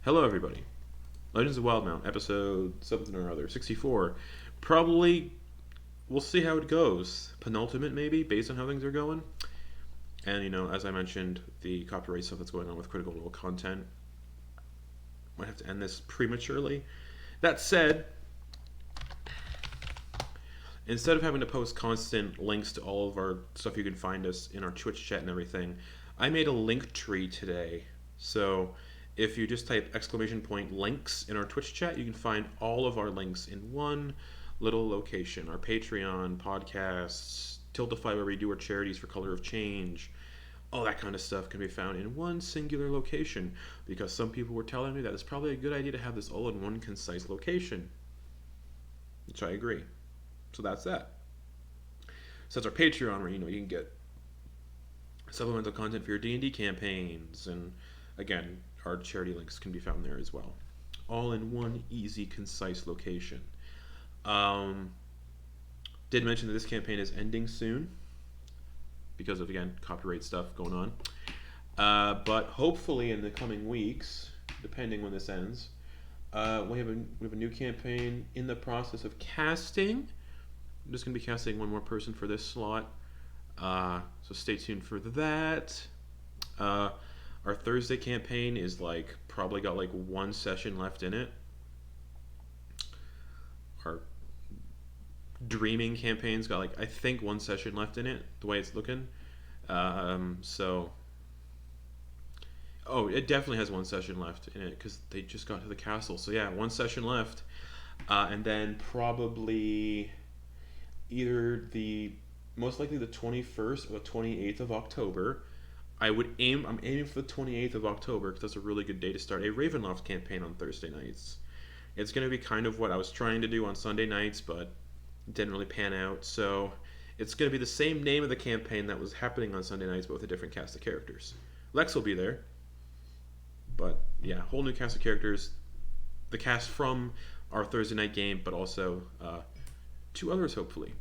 Hello, everybody. Legends of Wildemount, episode something or other, 64. Probably, we'll see how it goes. Penultimate, maybe, based on how things are going. And, as I mentioned, the copyright stuff that's going on with Critical Role content. Might have to end this prematurely. That said, instead of having to post constant links to all of our stuff, you can find us in our Twitch chat and everything. I made a link tree today. So if you just type ! links in our Twitch chat, you can find all of our links in one little location. Our Patreon, podcasts, Tiltify, where we do our charities for Color of Change, all that kind of stuff can be found in one singular location, because some people were telling me that it's probably a good idea to have this all in one concise location, which I agree. So that's that. So that's our Patreon, where you can get supplemental content for your D&D campaigns, and again, our charity links can be found there as well, all in one easy, concise location. Did mention that this campaign is ending soon because of, again, copyright stuff going on. But hopefully in the coming weeks, depending when this ends, we have a new campaign in the process of casting. I'm just going to be casting one more person for this slot, so stay tuned for that. Our Thursday campaign is probably got one session left in it. Our Dreaming campaign's got I think one session left in it, the way it's looking. It definitely has one session left in it because they just got to the castle. So yeah, one session left, and then probably either most likely the 21st or the 28th of October. I'm aiming for the 28th of October because that's a really good day to start a Ravenloft campaign on Thursday nights. It's going to be kind of what I was trying to do on Sunday nights, but it didn't really pan out. So it's going to be the same name of the campaign that was happening on Sunday nights, but with a different cast of characters. Lex will be there, but yeah, whole new cast of characters. The cast from our Thursday night game, but also two others, hopefully.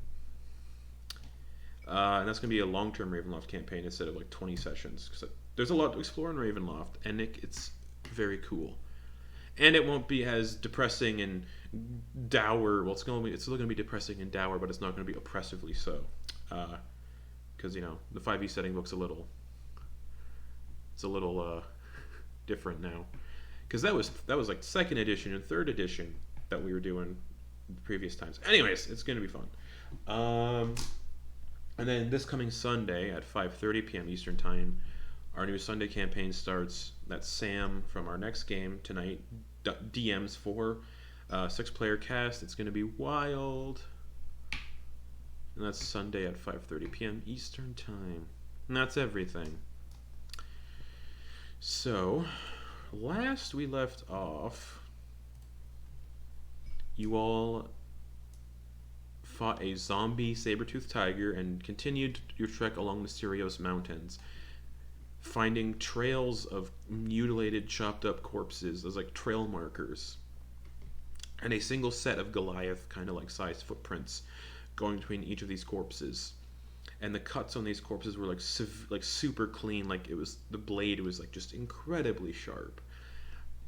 And that's going to be a long-term Ravenloft campaign instead of 20 sessions. Because there's a lot to explore in Ravenloft, and it's very cool. And it won't be as depressing and dour. Well, it's still going to be depressing and dour, but it's not going to be oppressively so. Because the 5e setting book's a little different now. Because that was second edition and third edition that we were doing the previous times. Anyways, it's going to be fun. And then this coming Sunday at 5:30 p.m. Eastern Time, our new Sunday campaign starts. That's Sam from our next game tonight, DMs for 6-player cast. It's going to be wild. And that's Sunday at 5:30 p.m. Eastern Time. And that's everything. So, last we left off, you all fought a zombie saber-toothed tiger and continued your trek along the Sirios Mountains, finding trails of mutilated, chopped-up corpses as trail markers, and a single set of Goliath kind of sized footprints going between each of these corpses. And the cuts on these corpses were super clean, the blade was just incredibly sharp.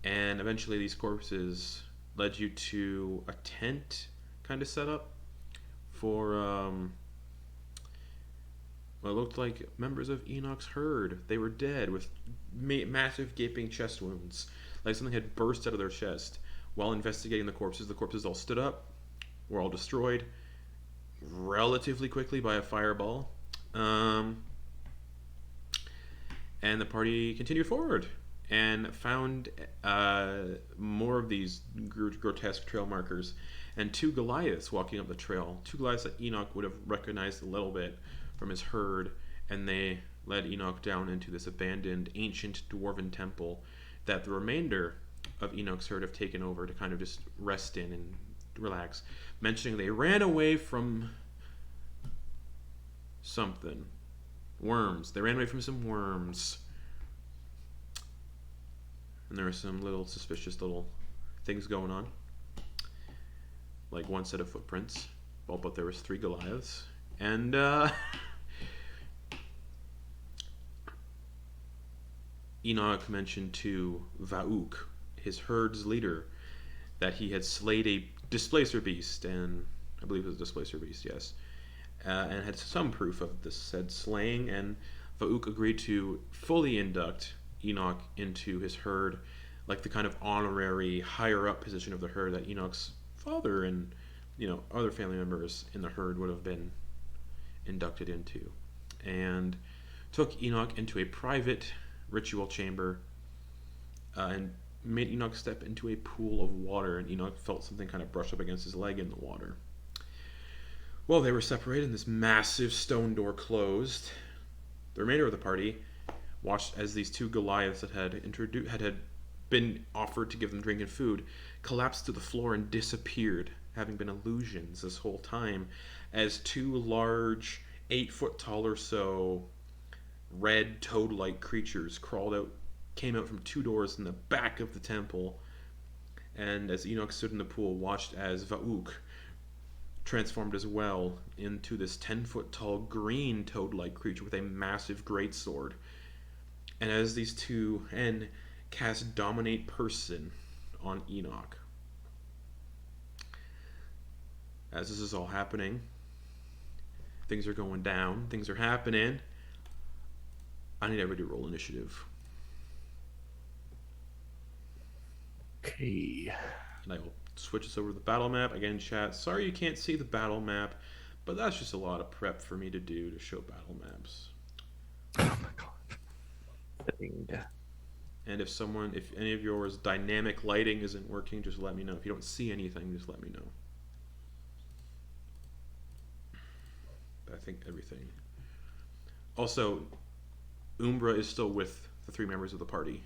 And eventually these corpses led you to a tent kind of setup for what looked like members of Enok's herd. They were dead with massive gaping chest wounds, like something had burst out of their chest. While investigating the corpses all stood up, were all destroyed relatively quickly by a fireball. And the party continued forward and found more of these grotesque trail markers and 2 Goliaths walking up the trail. 2 Goliaths that Enak would have recognized a little bit from his herd, and they led Enak down into this abandoned ancient dwarven temple that the remainder of Enok's herd have taken over to kind of just rest in and relax, mentioning they ran away from something. Worms. They ran away from some worms. And there were some little suspicious little things going on. Like one set of footprints. Well, but there was 3 Goliaths. And Enak mentioned to Vauk, his herd's leader that he had slayed a displacer beast, and I believe it was a displacer beast, yes, and had some proof of this said slaying, and Fauk agreed to fully induct Enak into his herd, like the kind of honorary higher up position of the herd that Enak's father and other family members in the herd would have been inducted into, and took Enak into a private ritual chamber and made Enak step into a pool of water, and Enak felt something kind of brush up against his leg in the water. Well, they were separated, and this massive stone door closed. The remainder of the party watched as these two Goliaths that had been offered to give them drink and food collapsed to the floor and disappeared, having been illusions this whole time, as two large, 8 foot tall or so, red toad-like creatures came out from two doors in the back of the temple, and as Enak stood in the pool, watched as Fauk transformed as well into this 10 foot tall green toad-like creature with a massive greatsword. And as these two cast Dominate Person on Enak. As this is all happening, things are going down, things are happening. I need everybody to roll initiative. Okay. And I will switch us over to the battle map. Again, chat, sorry you can't see the battle map, but that's just a lot of prep for me to do to show battle maps. Oh my god. And if any of yours dynamic lighting isn't working, just let me know. If you don't see anything, just let me know. But I think everything. Also, Umbra is still with the 3 members of the party.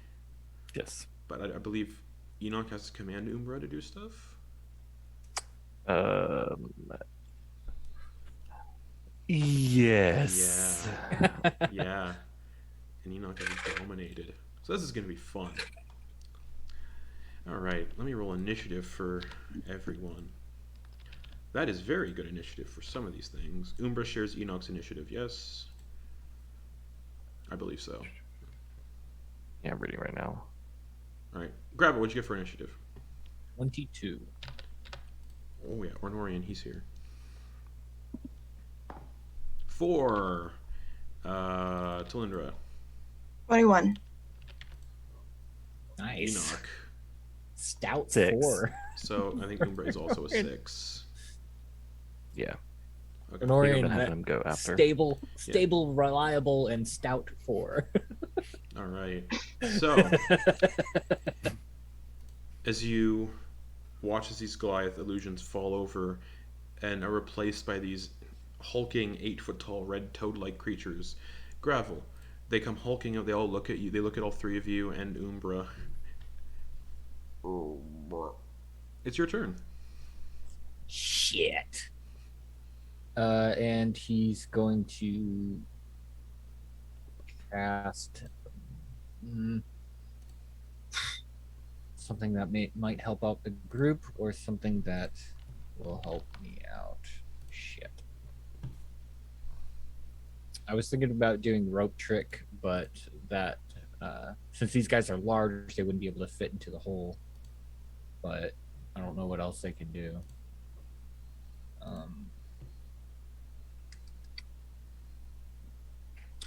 Yes. But I believe Enak has to command Umbra to do stuff. Yes. Yeah. And Enak has dominated. So this is going to be fun. Alright, let me roll initiative for everyone. That is very good initiative for some of these things. Umbra shares Enak's initiative, yes? I believe so. Yeah, I'm reading right now. Alright, Grab it, what'd you get for initiative? 22. Oh yeah, Ornorian, he's here. 4. Talindra. 21. Nice. Enak. Stout 6. 4. So I think Umbra is also a 6. Yeah. Okay. Honorian, We're gonna have him go after. Stable, reliable, and stout 4. Alright. So, as you watch as these Goliath illusions fall over and are replaced by these hulking 8 foot tall red toad-like creatures, Gravel, they come hulking out, they all look at you, they look at all 3 of you and Umbra. It's your turn. Shit. And he's going to cast something that might help out the group, or something that will help me out. Shit. I was thinking about doing rope trick, but that since these guys are large, they wouldn't be able to fit into the hole. But I don't know what else they can do.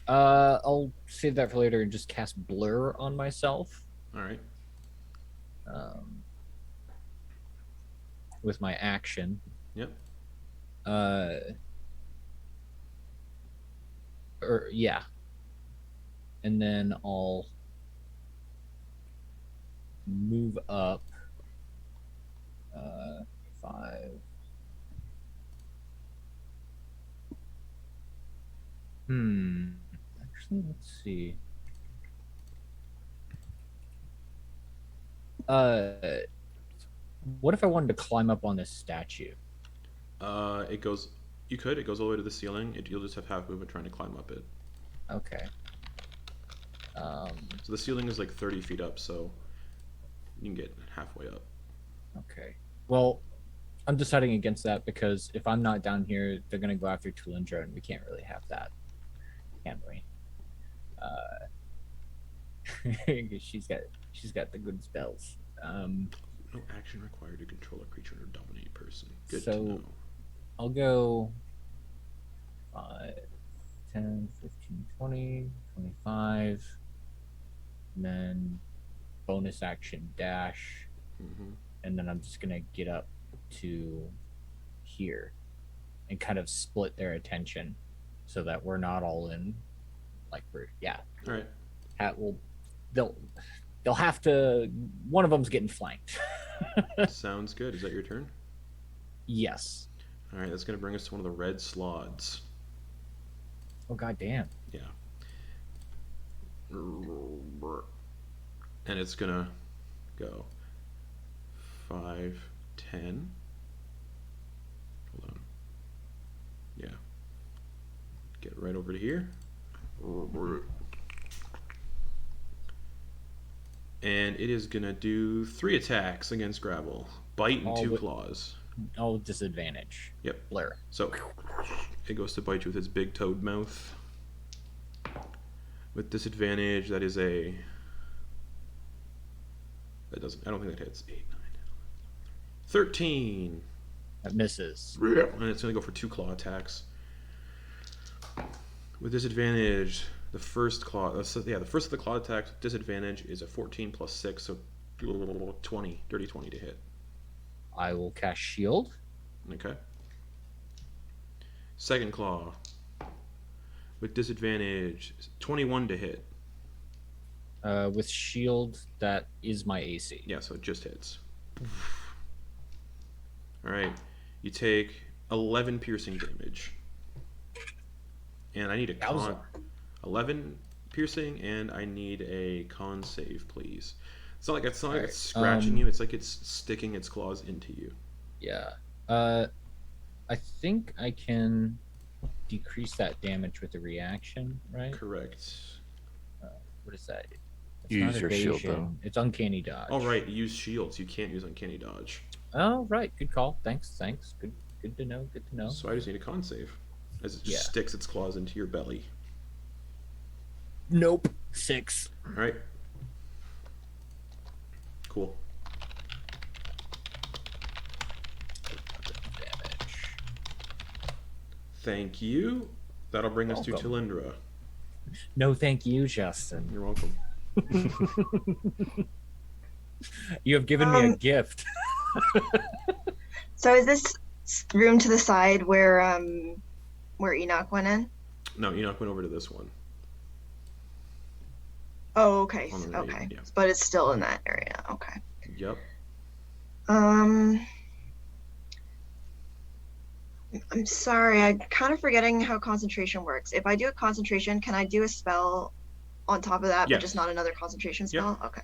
I'll save that for later and just cast Blur on myself. All right. With my action. Yep. Yeah. And then I'll move up 5. Actually, let's see. What if I wanted to climb up on this statue? It goes all the way to the ceiling. You'll just have half movement trying to climb up it. Okay. So the ceiling is like 30 feet up, so you can get halfway up. Okay. Well, I'm deciding against that because if I'm not down here, they're gonna go after Talindra, and we can't really have that, can we? She's got the good spells. No action required to control a creature or dominate a person. Good So- to know. I'll go 5, 10, 15, 20, 25, and then bonus action dash, Hmm. and then I'm just gonna get up to here and kind of split their attention so that we're not all in. Like we're All right. They'll have to. One of them's getting flanked. Sounds good. Is that your turn? Yes. All right. That's going to bring us to one of the red slots. Oh god damn. Yeah. And it's going to go 5, 10. Hold on. Yeah. Get right over to here. And it is going to do 3 attacks against Gravel. Bite and All 2 with- claws. Oh, disadvantage. Yep. Blur. So it goes to bite you with its big toad mouth. With disadvantage, that is a. That doesn't. I don't think that hits. 8, 9, 13. That misses. And it's going to go for 2 claw attacks. With disadvantage, the first claw. The first of the claw attacks with disadvantage is a 14 plus 6, so 20. Dirty 20 to hit. I will cast shield. Okay. Second claw. With disadvantage, 21 to hit. With shield, that is my AC. Yeah, so it just hits. Alright. You take 11 piercing damage. And I need a con. Yowza. 11 piercing, and I need a con save, please. It's not like it's Alright, scratching you, it's like it's sticking its claws into you. Yeah. I think I can decrease that damage with a reaction, right? Correct. What is that? It's You not use your shield, evasion, though. It's uncanny dodge. Oh, right, you use shields. You can't use uncanny dodge. Oh, right. Good call. Thanks. Good to know. Good to know. So I just need a con save. As it just Yeah. sticks its claws into your belly. Nope. 6. Alright. Cool. Damage. Thank you. That'll bring us to Welcome. Talindra. No, thank you, Justin. You're welcome. You have given me a gift. So is this room to the side where Enoch went in? No, Enoch went over to this one. Oh, okay. On the right, Okay. yeah. But it's still in that area. Okay. Yep. I'm sorry. I'm kind of forgetting how concentration works. If I do a concentration, can I do a spell on top of that, Yes. but just not another concentration Yep. spell? Okay.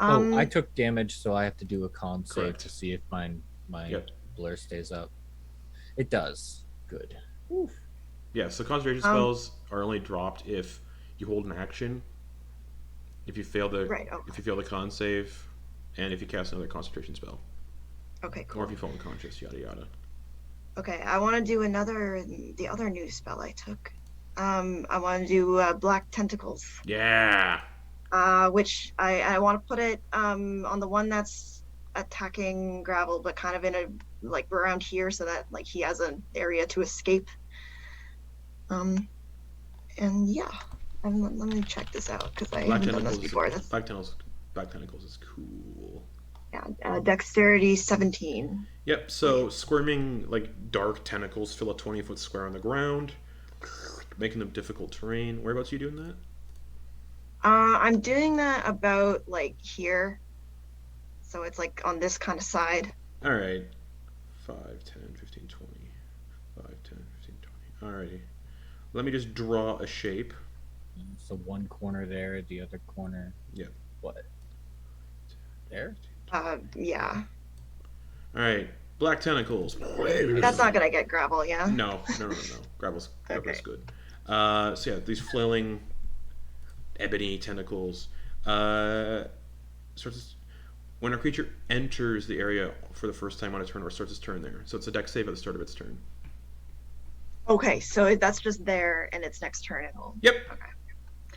Oh, I took damage, so I have to do a con save Correct. to see if my Yep. blur stays up. It does. Good. Yeah, so concentration spells are only dropped if you hold an action, if you fail the Right. Okay. if you fail the con save, and if you cast another concentration spell, Okay. or Cool. if you fall unconscious, yada yada. Okay. I want to do the other new spell I took. I want to do Black Tentacles. Yeah. Which I want to put it on the one that's attacking Gravel, but kind of in a like around here, so that like he has an area to escape. And yeah, let me check this out because I Black haven't done this tentacles. before. That's Black tentacles is cool. yeah, Dexterity 17. Yep. So squirming like dark tentacles fill a 20-foot square on the ground, making them difficult terrain. Whereabouts are you doing that? I'm doing that about like here, so it's like on this kind of side. All right. 5, 10, 15, 20. 5, 10, 15, 20. Alrighty. Let me just draw a shape. So one corner there, the other corner. Yep. What? There? Yeah, Alright. Black tentacles. that's not gonna get Gravel, yeah. No. Gravel's Okay. good. So yeah, these flailing ebony tentacles. When a creature enters the area for the first time on a turn or starts its turn there. So it's a dex save at the start of its turn. Okay, so that's just there, and its next turn it'll. Yep. Okay.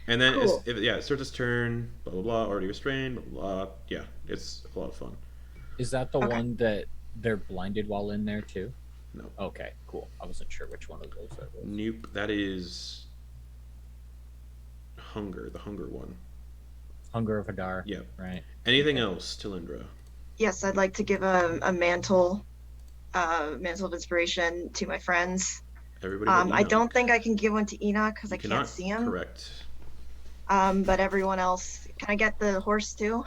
And then Cool. it starts its turn. Blah blah blah. Already restrained. Blah blah. Yeah, it's a lot of fun. Is that the Okay. one that they're blinded while in there too? No. Okay, cool. I wasn't sure which one of those that was. Nope. That is Hunger. The Hunger one. Hunger of Hadar. Yep. Right. Anything else, Talindra? Yes, I'd like to give a mantle of inspiration to my friends. Everybody. But I Enoch. don't think I can give one to Enoch because You I can't cannot. see him. Correct. But everyone else, can I get the horse too?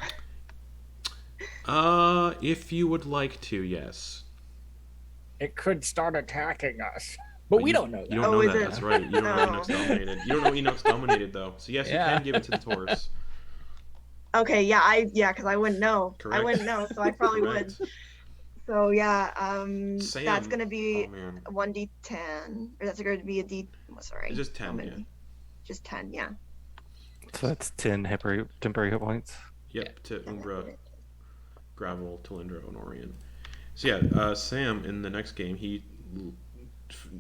If you would like to, yes. It could start attacking us, but we don't know that. You don't Oh, know is that. it? That's right. You don't know No. Enoch's dominated. You don't know Enoch's dominated though. So yes, Yeah. you can give it to the horse. Okay, because I wouldn't know. Correct. I wouldn't know, so I probably would. Correct. So yeah, Sam, that's gonna be Oh man. 1d10, or that's going to be a d. Sorry, It's just how 10. many? Yeah. Just 10, yeah. So that's 10 temporary hit points. Yep. To Umbra, Gravel, Talindra, Honorian. So yeah, Sam in the next game he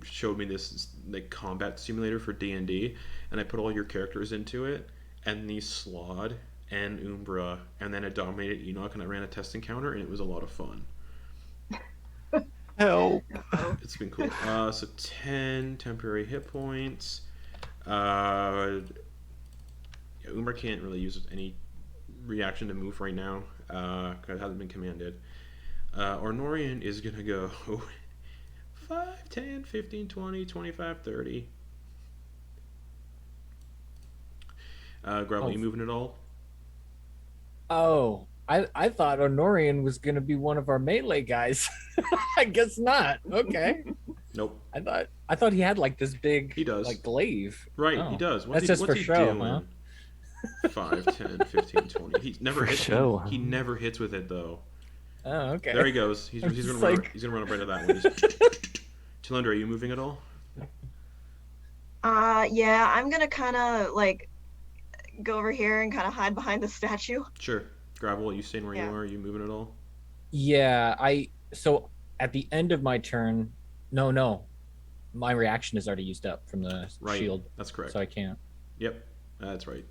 showed me this like combat simulator for D&D, and I put all your characters into it, and the Slod and Umbra, and then it dominated Enoch, and I ran a test encounter, and it was a lot of fun. Help! It's been cool. So 10 temporary hit points. Yeah, Umbra can't really use any reaction to move right now, because it hasn't been commanded. Ornorian is gonna go 5, 10, 15, 20, 25, 30. Gravel, you moving at all? Oh, I thought Honorian was gonna be one of our melee guys. I guess not. Okay. Nope. I thought he had like this big He does. like glaive. Right, Oh. he does. That's just for show, huh? 5, 10, 15, 20. He never For hits. show, He huh? never hits with it though. Oh, okay. There he goes. He's I'm gonna just run. like- He's gonna run up right to that one. Talindra, are you moving at all? Yeah, I'm gonna kind of like go over here and kind of hide behind the statue. Sure. Gravel, you staying where you Yeah. are? Are you moving at all? Yeah, so at the end of my turn, no. My reaction is already used up from the Right. shield, That's correct. so I can't. Yep, that's right.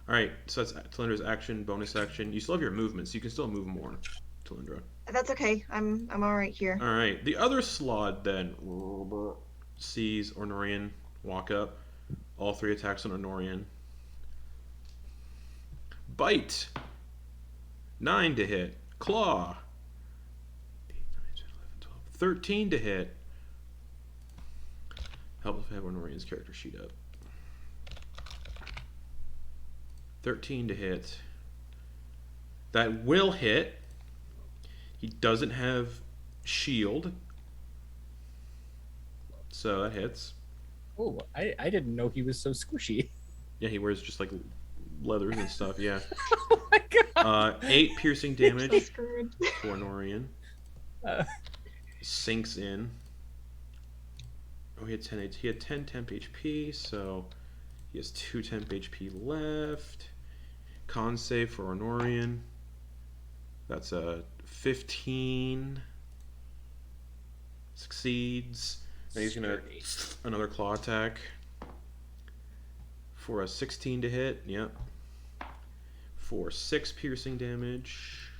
All right, so that's Talindra's action, bonus action. You still have your movement, so you can still move more, Talindra. That's okay. I'm all right here. All right, the other Slod then sees Ornorian walk up. All 3 attacks on Ornorian. Bite. 9 to hit. Claw. 8, 9, 10, 11, 12. 13 to hit. Help if I have Ornorian's character sheet up. 13 to hit. That will hit. He doesn't have shield. So that hits. Oh, I didn't know he was so squishy. Yeah, he wears just like leathers and stuff, yeah. Oh my god. 8 piercing So damage screwed. for Norian. Uh. Sinks in. Oh, he had 10 temp HP, so he has 2 temp HP left. Con save for Honorian. That's a 15. Succeeds. Then he's gonna another claw attack for a 16 to hit. Yep. For 6 piercing damage.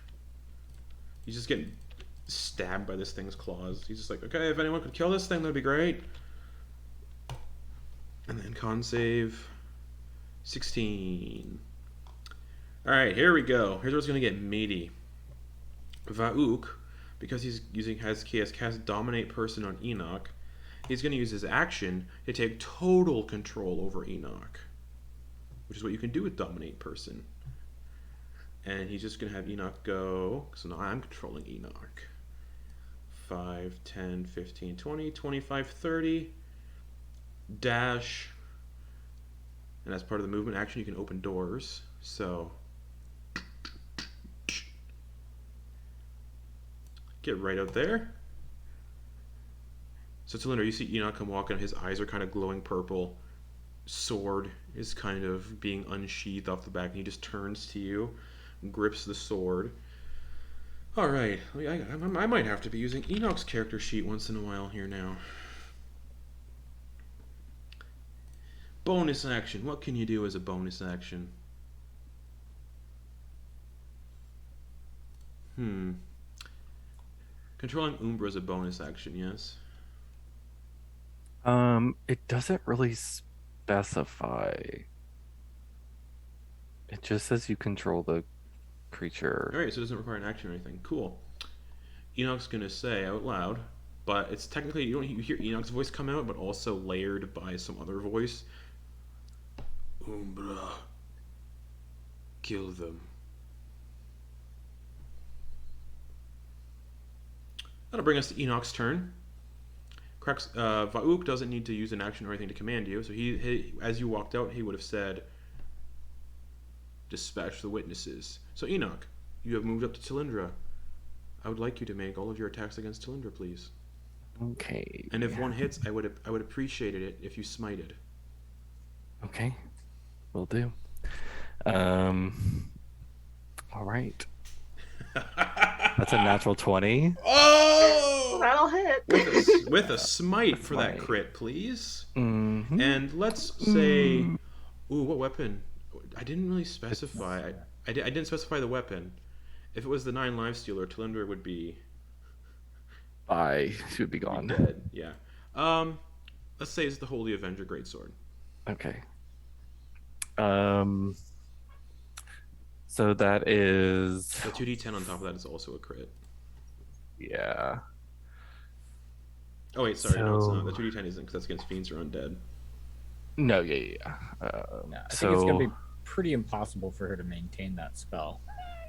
He's just getting stabbed by this thing's claws. He's just like, okay, if anyone could kill this thing, that'd be great. And then con save 16. Alright, here we go. Here's where it's gonna get meaty. Va'uk, because he has cast Dominate Person on Enoch, he's gonna use his action to take total control over Enoch. Which is what you can do with Dominate Person. And he's just gonna have Enoch go. So now I'm controlling Enoch. 5, 10, 15, 20, 25, 30. Dash. And as part of the movement action, you can open doors. So get right out there. So Talindra, you see Enoch come walking. His eyes are kind of glowing purple. Sword is kind of being unsheathed off the back, and he just turns to you, grips the sword. All right, I might have to be using Enoch's character sheet once in a while here now. Bonus action. What can you do as a bonus action? Controlling Umbra is a bonus action, yes. It doesn't really specify. It just says you control the creature. Alright, so it doesn't require an action or anything. Cool. Enok's gonna say out loud, but it's technically, you hear Enok's voice come out, but also layered by some other voice. Umbra. Kill them. That'll bring us to Enok's turn. Va'uk doesn't need to use an action or anything to command you, so he as you walked out, he would have said, dispatch the witnesses. So Enak, you have moved up to Talindra. I would like you to make all of your attacks against Talindra, please. Okay. And if one hits, I would appreciate it if you smited. Okay. Will do. All right. That's a natural 20. Oh! That'll hit. With a smite for that Smite. crit, please. Mm-hmm. And let's say, ooh, what weapon? I didn't really specify. I didn't specify the weapon. If it was the 9 life stealer, Talindra would be She would be gone. dead. Yeah. Let's say it's the Holy Avenger Greatsword. Okay. So that is, The 2d10 on top of that is also a crit. yeah. Oh wait, sorry, no, it's So- not. The 2d10 isn't because that's against fiends or undead. No, yeah. No, I think it's gonna be pretty impossible for her to maintain that spell.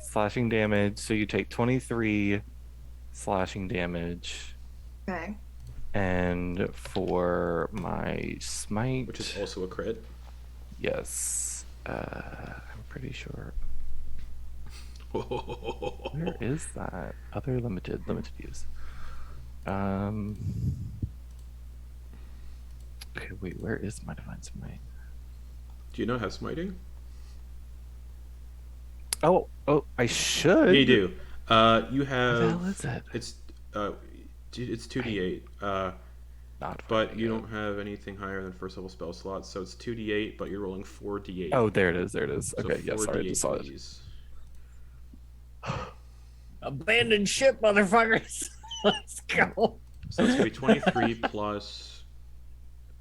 Slashing damage. So you take 23 slashing damage, Okay. and for my smite, Which is also a crit. yes, I'm pretty sure. Where is that? Other limited use. Okay, wait, where is my divine smite? Do you not have smiting? Oh, I should. Yeah, you do. You What the hell have. is it? It's 2d8. Not But finding you it. don't have anything higher than first level spell slots, so it's 2d8, but you're rolling 4d8. Oh, there it is. There So Okay, yes, sorry, I just saw it. please. Abandoned ship, motherfuckers! Let's go. So it's gonna be 23 plus.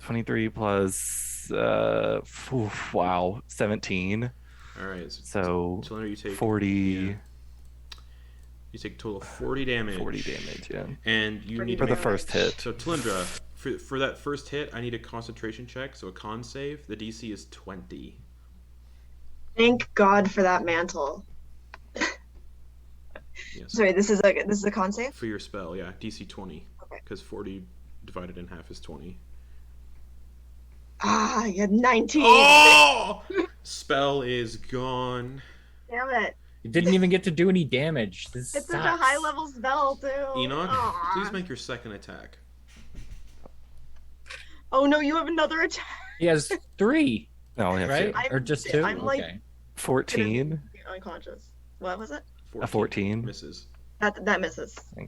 23 plus, wow, 17. All right. So Talindra, you take 40, yeah. You take a total of 40 damage. 40 damage, yeah. And you Pretty need For to the make, first hit. so Talindra, for that first hit, I need a concentration check, so a con save. The DC is 20. Thank God for that mantle. Yes. Sorry, this is a con save? For your spell, yeah, DC 20. Okay. Because 40 divided in half is 20. Ah, you had 19. Oh! Spell is gone. Damn it. You didn't even get to do any damage. This It's such a sucks. high level spell, too. Enoch, Aw. please make your second attack. Oh no, you have another attack. He has 3, No, we have right? two. I'm- Or just 2? I'm like- Okay. 14. Unconscious. What was it? 14. Misses. That misses. Okay.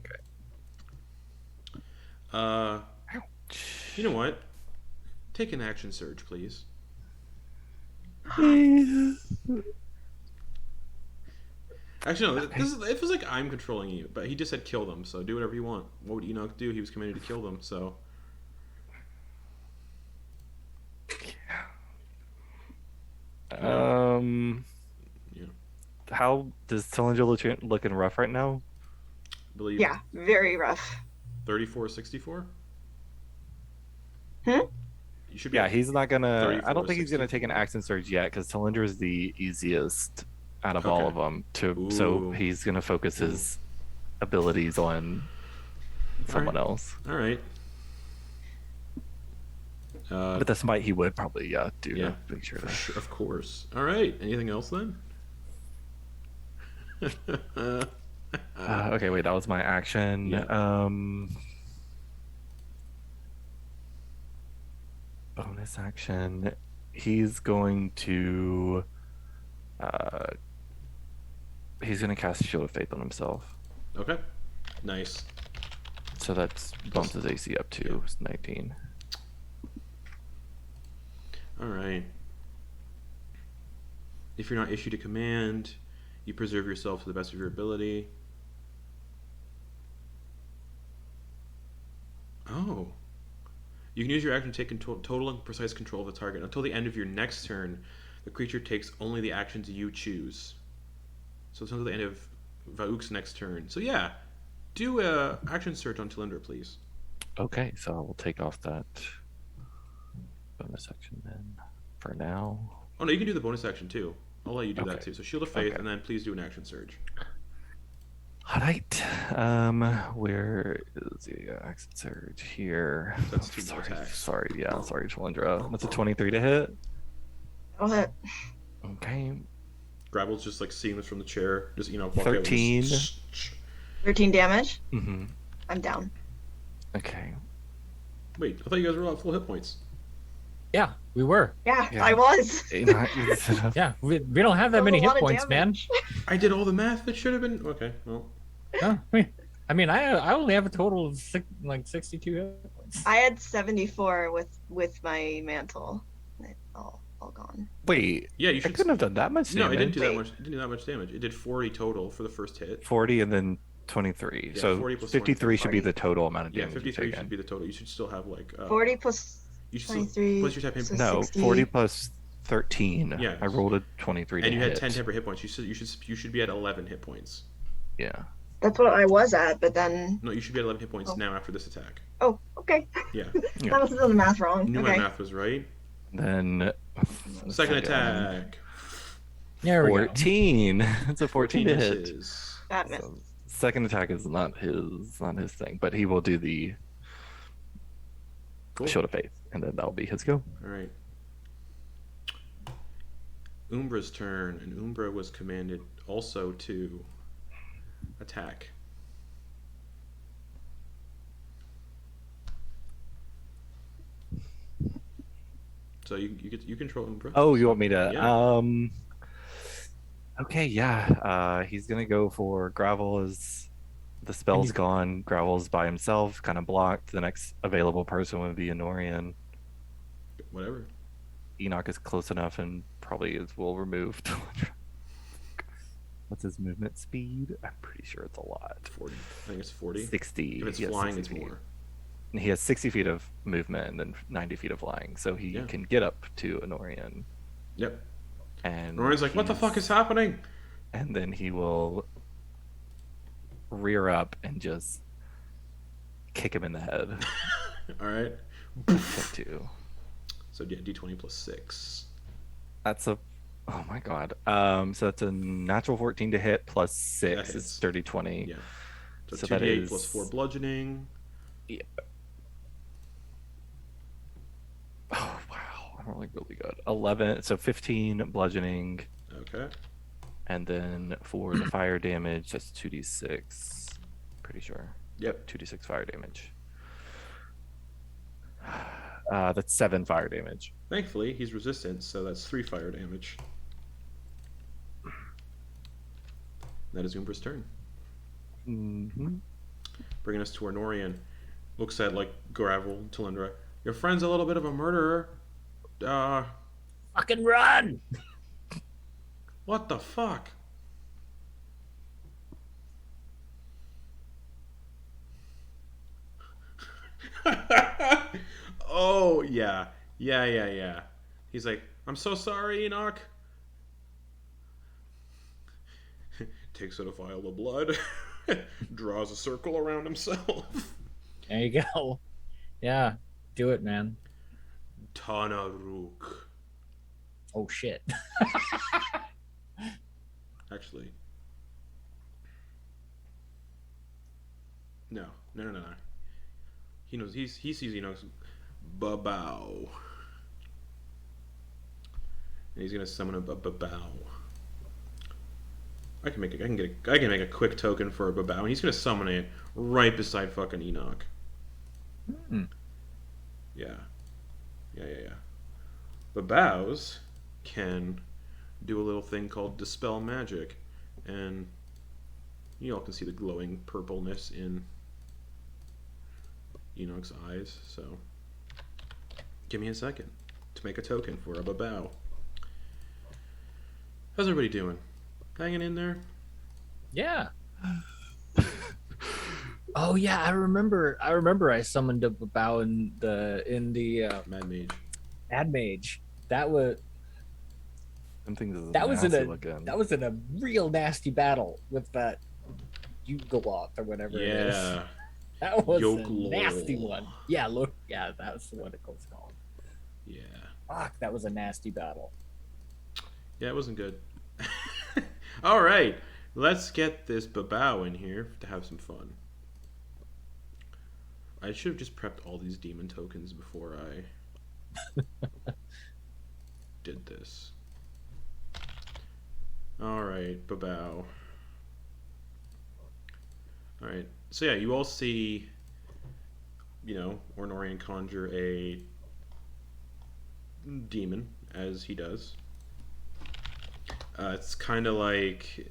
You know what? Take an action surge, please. Actually, no. It feels like I'm controlling you, but he just said kill them. So do whatever you want. What would Enoch do? He was commanded to kill them. So yeah. How does Talindra looking rough right now? I believe. Yeah, very rough. 34-64. Hmm? You should be. Yeah, he's not gonna. 34, I don't think he's gonna 64. take an action surge yet because Talindra is the easiest out of all Okay. of them. So Ooh. he's gonna focus his abilities on someone else. All right. But the smite he would probably do. Yeah, to make sure. For sure, of course. All right. Anything else then? Okay, wait, that was my action. Yeah. Bonus action. He's going to cast Shield of Faith on himself. Okay. Nice. So that's bumps his AC up to 19. All right. If you're not issued a command, you preserve yourself to the best of your ability. Oh. You can use your action to take total and precise control of the target. Until the end of your next turn, the creature takes only the actions you choose. So it's until the end of Vauk's next turn. So yeah, do a action search on Talindra, please. Okay, so I will take off that bonus action then for now. Oh no, you can do the bonus action too. I'll let you do that Okay. too. So Shield of Faith, Okay. and then please do an action surge. All right. Where is the action surge here? That's two sorry, attacks. sorry, Talindra. That's a 23 to hit. That'll hit. Okay. Gravel's just like seeing this from the chair. Just walk out 13. with 13 damage. Mm-hmm. I'm down. Okay. Wait, I thought you guys were all at full hit points. Yeah, we were. Yeah, Yeah. I was. Yeah, we don't have that That was many a hit lot of points, man. damage. I did all the math that should have been. Okay, well. Huh? I mean, I only have a total of 62 hit points. I had 74 with my mantle. All gone. Wait, Yeah, you I should. couldn't have done that much No, damage. it didn't do that Wait. much. It didn't do that much damage. It did 40 total for the first hit. 40 and then 23. Yeah, So 40 plus 53 should be 40. the total amount of Yeah, damage 53 you should take. be the total. You should still have like. 40 plus You should still, 23. plus your tap so No, 60. 40 plus 13. Yeah. I rolled a 23 to and you had hit. 10 temporary hit points. You should be at 11 hit points. Yeah. That's what I was at, but then. No, you should be at 11 hit points Oh. now after this attack. Oh, okay. Yeah, Yeah. I must have done the math wrong. knew my Okay. math was right. Then Second attack. There we go. 14. It's a 14 to hit. misses. That missed. So, second attack is not his thing, but he will do the Cool. Shield of Faith, and then that'll be his go. All right. Umbra's turn, and Umbra was commanded also to attack. So you control Umbra. Oh, you want me to? Yeah. Okay, yeah. He's gonna go for Gravel. As the spell's he's- gone, Gravel's by himself, kind of blocked. The next available person would be Anorian. Whatever. Enoch is close enough and probably will remove. What's his movement speed? I'm pretty sure it's a lot. 40. I think it's 40. 60. If it's He has flying, 60 it's feet. more. He has 60 feet of movement and then 90 feet of flying, so he Yeah. can get up to Anorian. Yep. And Ryan's like, what the fuck is happening? And then he will rear up and just kick him in the head. All right. Check 2. So yeah, d20 plus 6. That's a. Oh my god. So that's a natural 14 to hit plus 6 That is hits. dirty 20. Yeah. So, So 2d8 that plus is- 4 bludgeoning. Oh wow. I'm rolling really good. 11. So 15 bludgeoning. Okay. And then for the fire damage, that's 2d6. Pretty sure. Yep. 2d6 fire damage. That's 7 fire damage. Thankfully, he's resistant, so that's 3 fire damage. That is Umbra's turn. Mm-hmm. Bringing us to Arnorian. Looks at like Gravel, Talindra. Your friend's a little bit of a murderer. Fucking run! What the fuck? Oh yeah. Yeah. He's like, I'm so sorry, Enoch. Takes out a vial of blood, draws a circle around himself. There you go. Yeah, do it, man. Tanaruk. Oh shit. Actually. No. He knows he sees Enoch's Babao. And he's gonna summon a Babao. I can make a quick token for a Babao, and he's gonna summon it right beside fucking Enoch. Hmm. Yeah. Babaos can do a little thing called Dispel Magic, and you all can see the glowing purpleness in Enoch's eyes, so give me a second. to make a token for a Babao. How's everybody doing? Hanging in there? Yeah. Oh yeah, I remember. I summoned a bow in the Mad Mage. Ad Mage. That was Them things is that was in nasty a looking. that was in a real nasty battle with that Goliath or whatever it is. Yeah. That was Yoklol. a nasty one. Yeah, look, yeah, that's what it was called. Yeah. Fuck, that was a nasty battle. Yeah, it wasn't good. All right. Let's get this Babao in here to have some fun. I should have just prepped all these demon tokens before I did this. Alright, Babao. Alright, so yeah, you all see, Ornorian conjure a demon, as he does. It's kind of like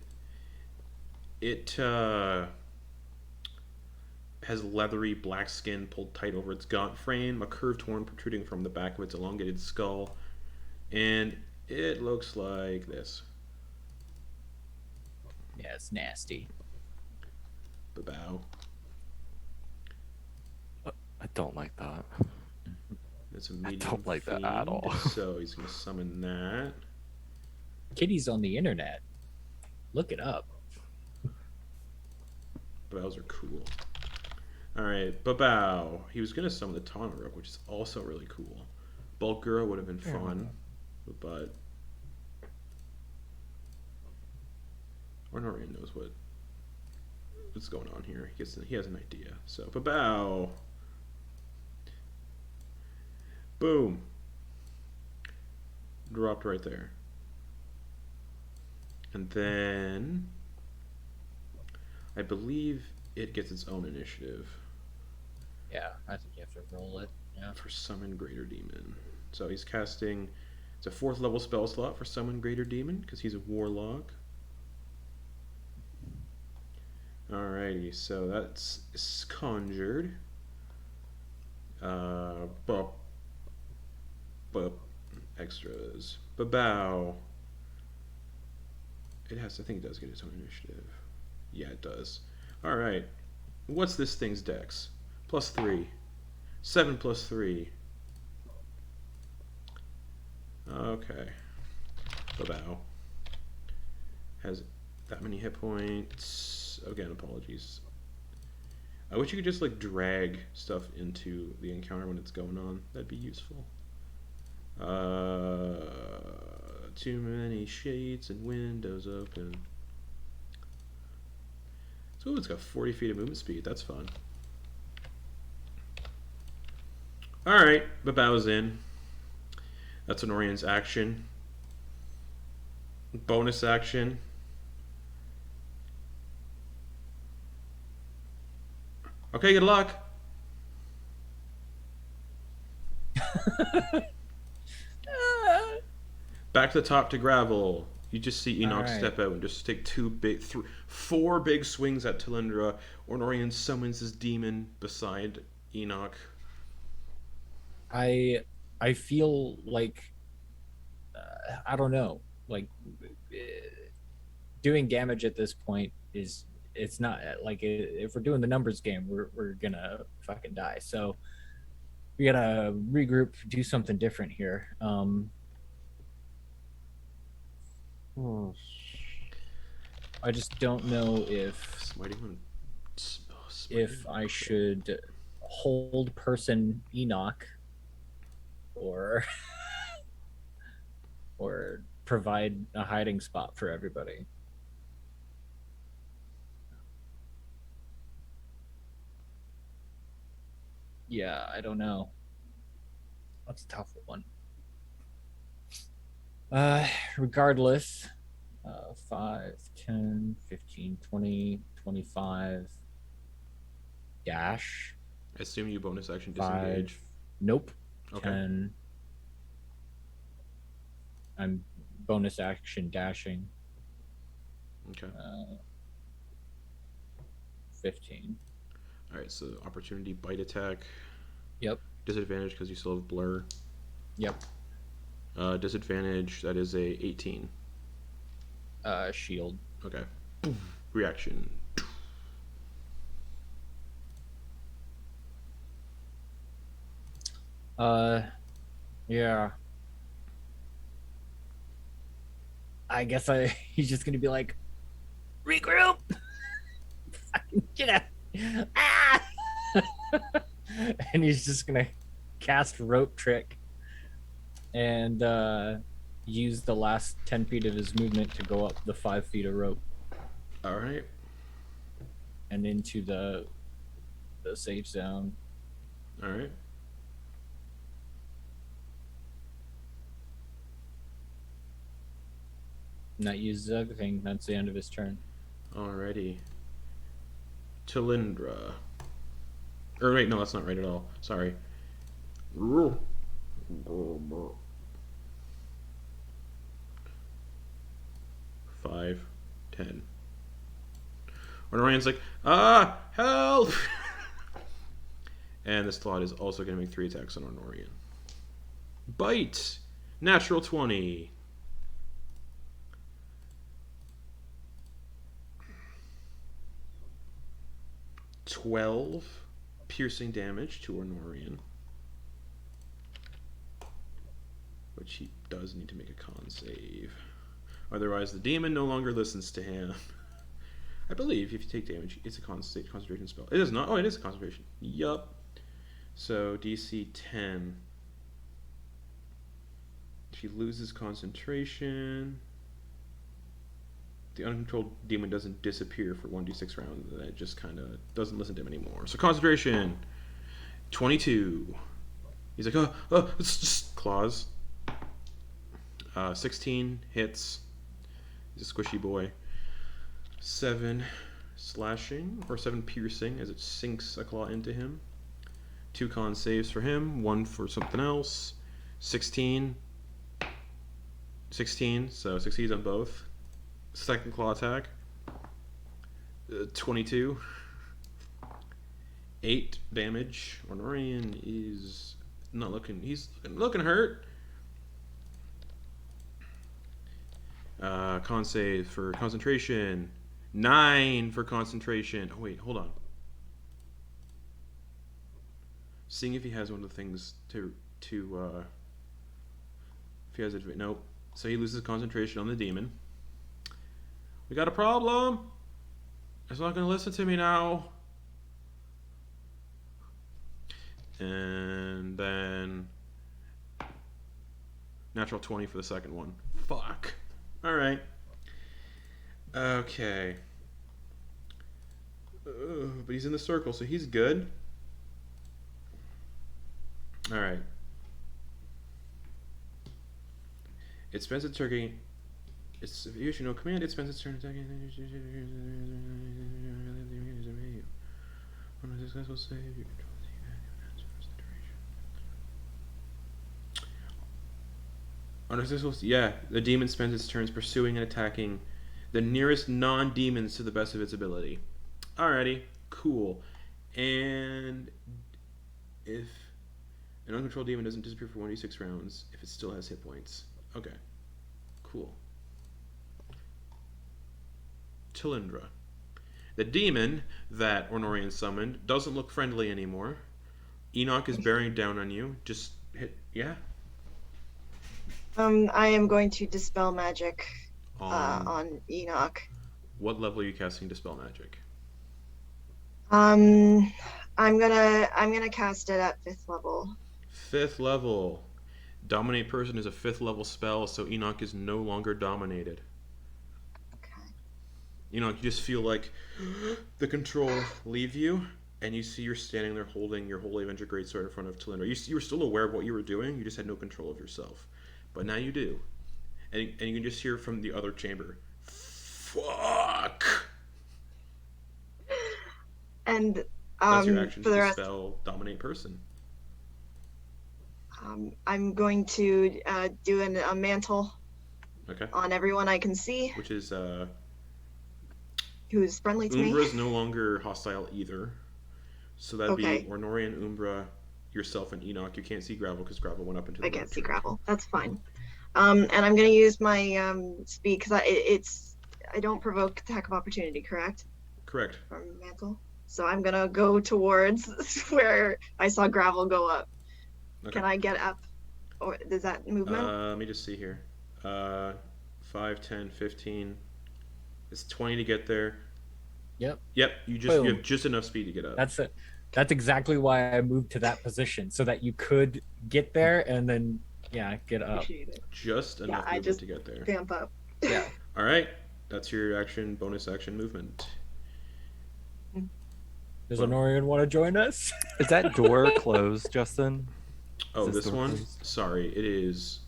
it has leathery black skin pulled tight over its gaunt frame, a curved horn protruding from the back of its elongated skull, and it looks like this. Yeah, it's nasty. Babao. I don't like that. It's a I medium don't like that at fiend, all. So he's going to summon that. Kitty's on the internet. Look it up. Babaos are cool. Alright, Babao. He was going to summon the Tonarok, which is also really cool. Bulgura would have been fun, but Ornorian knows what's going on here. He has an idea. So, Babao. Boom. Dropped right there. And then I believe it gets its own initiative Yeah, I think you have to roll it. Yeah. for Summon Greater Demon. So he's casting, it's a 4th level spell slot for Summon Greater Demon because he's a warlock. Alrighty, so that's conjured. Bup. Extras. Babao. I think it does get its own initiative. Yeah, it does. Alright. What's this thing's dex? +3. 7 + 3. Okay. Babao. Has that many hit points. Again, apologies. I wish you could just drag stuff into the encounter when it's going on. That'd be useful. Too many shades and windows open. So it's got 40 feet of movement speed. That's fun. Alright, Babao's in. That's an Orion's action. Bonus action. Okay, good luck. Back to the top to gravel. You just see Enak Alright. step out and just take 4 big swings at Talindra. Ornorian summons his demon beside Enak. I feel like I don't know, doing damage at this point it's not like if we're doing the numbers game, we're gonna fucking die. So we gotta regroup, do something different here. I just don't know if I should hold person Enak or or provide a hiding spot for everybody. Yeah, I don't know. That's a tough one. Regardless, 5, 10, 15, 20, 25, dash. I assume you bonus action 5. disengage. Nope. Okay. 10. I'm bonus action dashing. Okay. 15. Alright, so opportunity bite attack. Yep. Disadvantage because you still have blur. Yep. Disadvantage, that is a 18. Shield. Okay. Reaction. Yeah. I guess he's just gonna be like, regroup. Get out. Ah! And he's just gonna cast rope trick and use the last 10 feet of his movement to go up the 5 feet of rope All right. and into the safe zone. All right. And that uses everything. That's the end of his turn. Alrighty. Talindra. Or wait, no, that's not right at all. Sorry. 5, 10. When Ryan's like, help! And this slot is also going to make 3 attacks on Ornorian. Bite! Natural 20. $12 piercing damage to Ornorian. Which he does need to make a con save. Otherwise, the demon no longer listens to him. I believe if you take damage, it's a concentration spell. It is not. Oh, it is a concentration. Yup. So, DC 10. If he loses concentration, the uncontrolled demon doesn't disappear for 1d6 rounds. It just kind of doesn't listen to him anymore. So, concentration. 22. He's like, it's just claws. 16 hits. He's a squishy boy. 7 slashing, or 7 piercing as it sinks a claw into him. 2 con saves for him, 1 for something else. 16, so succeeds on both. Second claw attack. 22. 8 damage. Ornorian is not looking, he's looking hurt. Con save for concentration. 9 for concentration. Oh wait, hold on. Seeing if he has one of the things to if he has it. Nope. So he loses concentration on the demon. We got a problem. It's not going to listen to me now. And then natural 20 for the second one. Fuck. All right. Okay. But he's in the circle, so he's good. All right. It spends its turn. It's if you issue no command. It spends its turn attacking. On a successful save, you control the duration. On a successful, yeah, the demon spends its turns pursuing and attacking the nearest non-demons to the best of its ability. Alrighty, cool. And if an uncontrolled demon doesn't disappear for 1d6 rounds, if it still has hit points. Okay, cool. Talindra. The demon that Ornorian summoned doesn't look friendly anymore. Enak is bearing down on you. Just hit, yeah? I am going to dispel magic on Enak. What level are you casting Dispel Magic? I'm gonna cast it at 5th level. 5th level. Dominate Person is a 5th level spell, so Enak is no longer dominated. Okay. You just feel like the control leave you, and you see you're standing there holding your Holy Avenger Greatsword in front of Talindra. You were still aware of what you were doing, you just had no control of yourself. But now you do. And you can just hear from the other chamber, fuck! And That's your action for to the rest, dispel Dominate Person. I'm going to do a mantle Okay. on everyone I can see Which is, who's friendly to me. Umbra's no longer hostile either. So that'd Okay. be Ornorian, Umbra, yourself, and Enak. You can't see Gravel because Gravel went up into the I can't see tree. gravel. That's fine. And I'm gonna use my speed because I don't provoke attack of opportunity, correct? Correct. From mantle. So I'm gonna go towards where I saw gravel go up. Okay. Can I get up? Or is that movement? Let me just see here. 5, 10, 15. It's 20 to get there. Yep. Yep, you Boom. have just enough speed to get up. That's it. That's exactly why I moved to that position so that you could get there and then get up. Appreciate it. Just enough I movement just to get there. vamp up. Yeah. All right, that's your action, bonus action movement. Does Honorian want to join us? Is that door closed, Justin? Oh, Is this door one? closed? Sorry, it is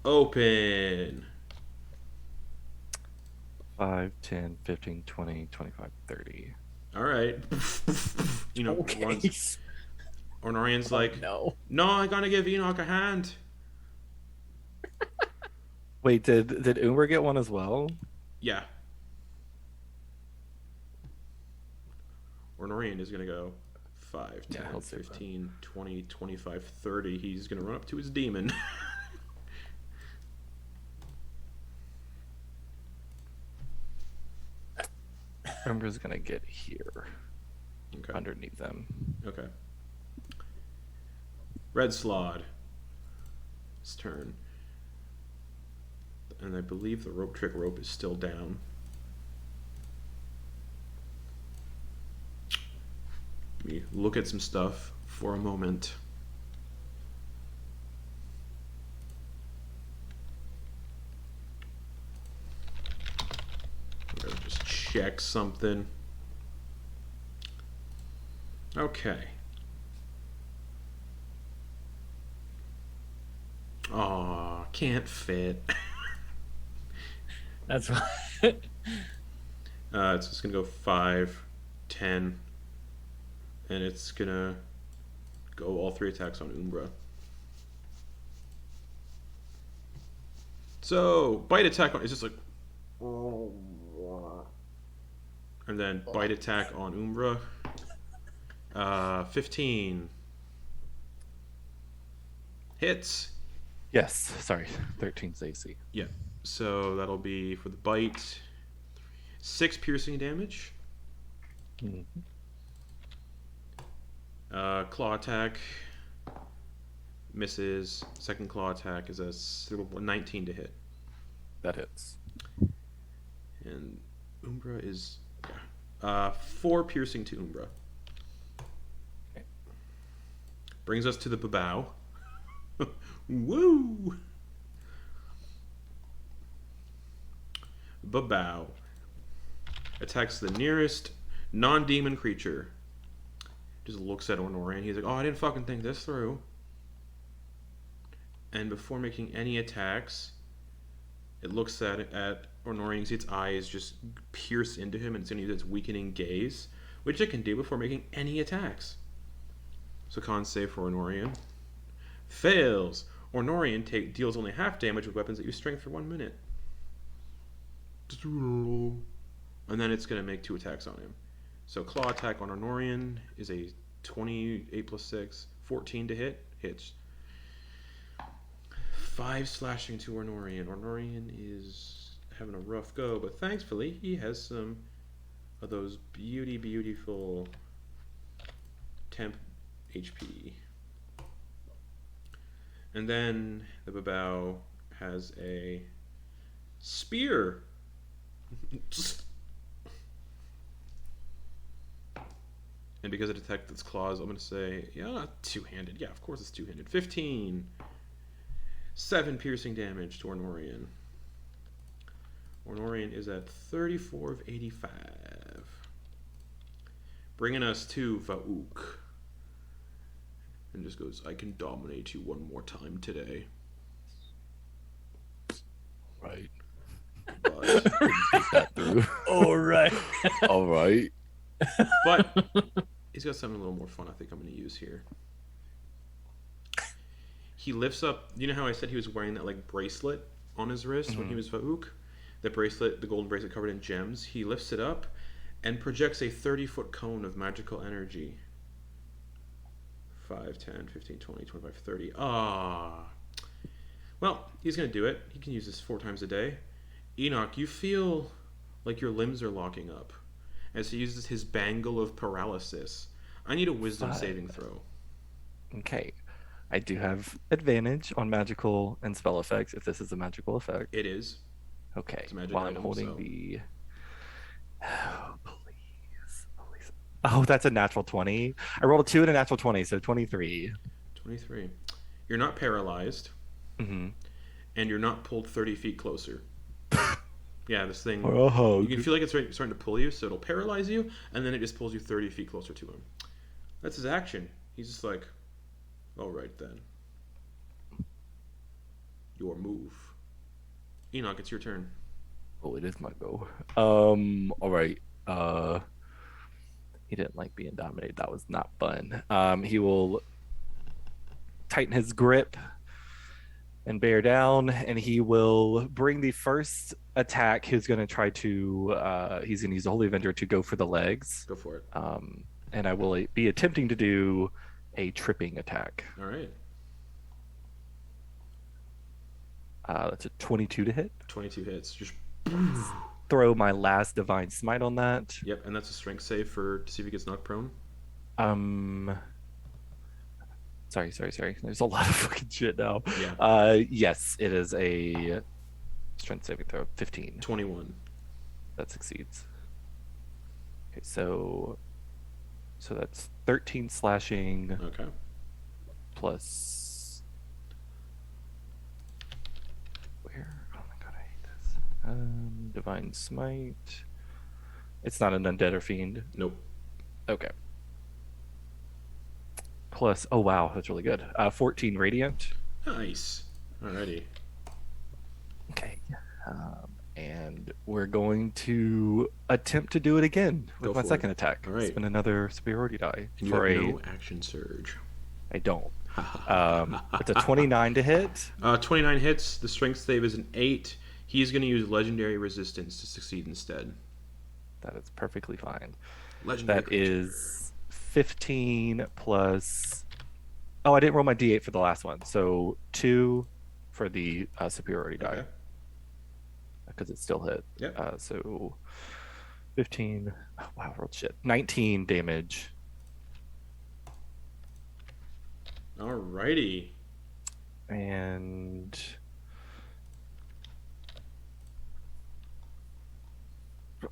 open. 5, 10, 15, 20, 25, 30. All right. You know, Okay. Ornorian's like, No. no, I gotta give Enoch a hand. Wait, did Umber get one as well? Yeah. Ornorian is gonna go 5, 10, Yeah, he'll save that. 15, 20, 25, 30. He's gonna run up to his demon. Umber's gonna get here, Okay. underneath them. Okay. Red Slod. His turn. And I believe the rope trick rope is still down. Let me look at some stuff for a moment. I'm gonna just check something. Okay. Aw, can't fit. That's why. It's just gonna go 5, 10, and it's gonna go all 3 attacks on Umbra. So bite attack on, it's just like, and then bite attack on Umbra. 15 hits. Yes, sorry. 13's AC. Yeah. So that'll be for the bite. 6 piercing damage. Mhm. Claw attack misses. Second claw attack is a 19 to hit. That hits. And Umbra is 4 piercing to Umbra. Okay. Brings us to the Babao. Woo! Babao attacks the nearest non-demon creature. Just looks at Ornorian. He's like, oh, I didn't fucking think this through. And before making any attacks, it looks at Ornorian. You see its eyes just pierce into him, and it's going to use its weakening gaze, which it can do before making any attacks. So con save for Ornorian. Fails. Ornorian deals only half damage with weapons that use strength for 1 minute. And then it's going to make 2 attacks on him. So claw attack on Ornorian is a 28 plus 6, 14 to hit. Hits. 5 slashing to Ornorian. Ornorian is having a rough go, but thankfully he has some of those beautiful temp HP. And then the Babao has a spear. And because it detects its claws, I'm going to say, yeah, two-handed. Yeah, of course it's two-handed. 15. 7 piercing damage to Ornorian. Ornorian is at 34 of 85. Bringing us to Va'uk. And just goes, I can dominate you one more time today. Right. But, That through. All right. All right. but he's got something a little more fun I think I'm going to use here. He lifts up, you know how I said he was wearing that like bracelet on his wrist when he was Va'uk? The bracelet, the golden bracelet covered in gems. He lifts it up and projects a 30-foot cone of magical energy. 5, 10, 15, 20, 25, 30. Ah. Well, he's gonna do it. He can use this 4 times a day. Enoch, you feel like your limbs are locking up as he uses his bangle of paralysis. I need a wisdom Fine. saving throw. Okay. I do have advantage on magical and spell effects if this is a magical effect. It is. Okay. It's a magic While I'm item, holding so- the. Oh, please. Oh, that's a natural 20. I rolled a 2 and a natural 20, so 23. 23. You're not paralyzed, Mm-hmm. and you're not pulled 30 feet closer. Yeah, this thing. Oh, You can feel like it's starting to pull you, so it'll paralyze you, and then it just pulls you 30 feet closer to him. That's his action. He's just like, all right then. Your move. Enoch, it's your turn. Oh, it is my go. All right. He didn't like being dominated. That was not fun. He will tighten his grip and bear down, and he will bring the first attack. He's going to try to. He's going to use the Holy Avenger to go for the legs. Go for it. And I will be attempting to do a tripping attack. All right. That's a 22 to hit. 22 hits. Just Throw my last divine smite on that. yep, and that's a strength save to see if he gets knocked prone. Sorry. There's a lot of fucking shit now. Yeah. Yes, it is a strength saving throw. 15. 21. That succeeds. Okay, so that's 13 slashing Okay. plus. Where? Oh my god, I hate this. Divine smite. It's not an undead or fiend. Nope. Okay. Plus, oh wow, that's really good. 14 radiant. Nice. Alrighty. Okay. And we're going to attempt to do it again Go with my for second it. attack. All right. Spend another superiority die And you for have a. no action surge. I don't. It's a 29 to hit. 29 hits. The strength save is an 8. He's going to use legendary resistance to succeed instead. That is perfectly fine. Legendary. That is 15 plus. Oh, I didn't roll my d8 for the last one. So 2 for the superiority die. Okay. Because it still hit. Yep. So 15. Oh, wow, I rolled shit. 19 damage. Alrighty. And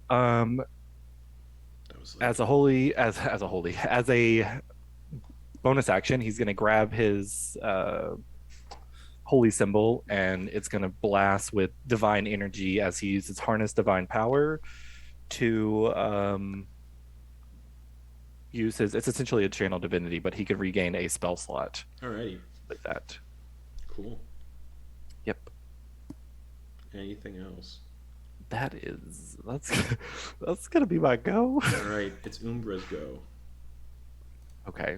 That was as a bonus action, he's gonna grab his holy symbol, and it's gonna blast with divine energy as he uses harness divine power to use his. It's essentially a channel divinity, but he could regain a spell slot Alrighty. with that. Cool. Yep. Anything else? That's that's gonna be my go. Alright, it's Umbra's go. Okay,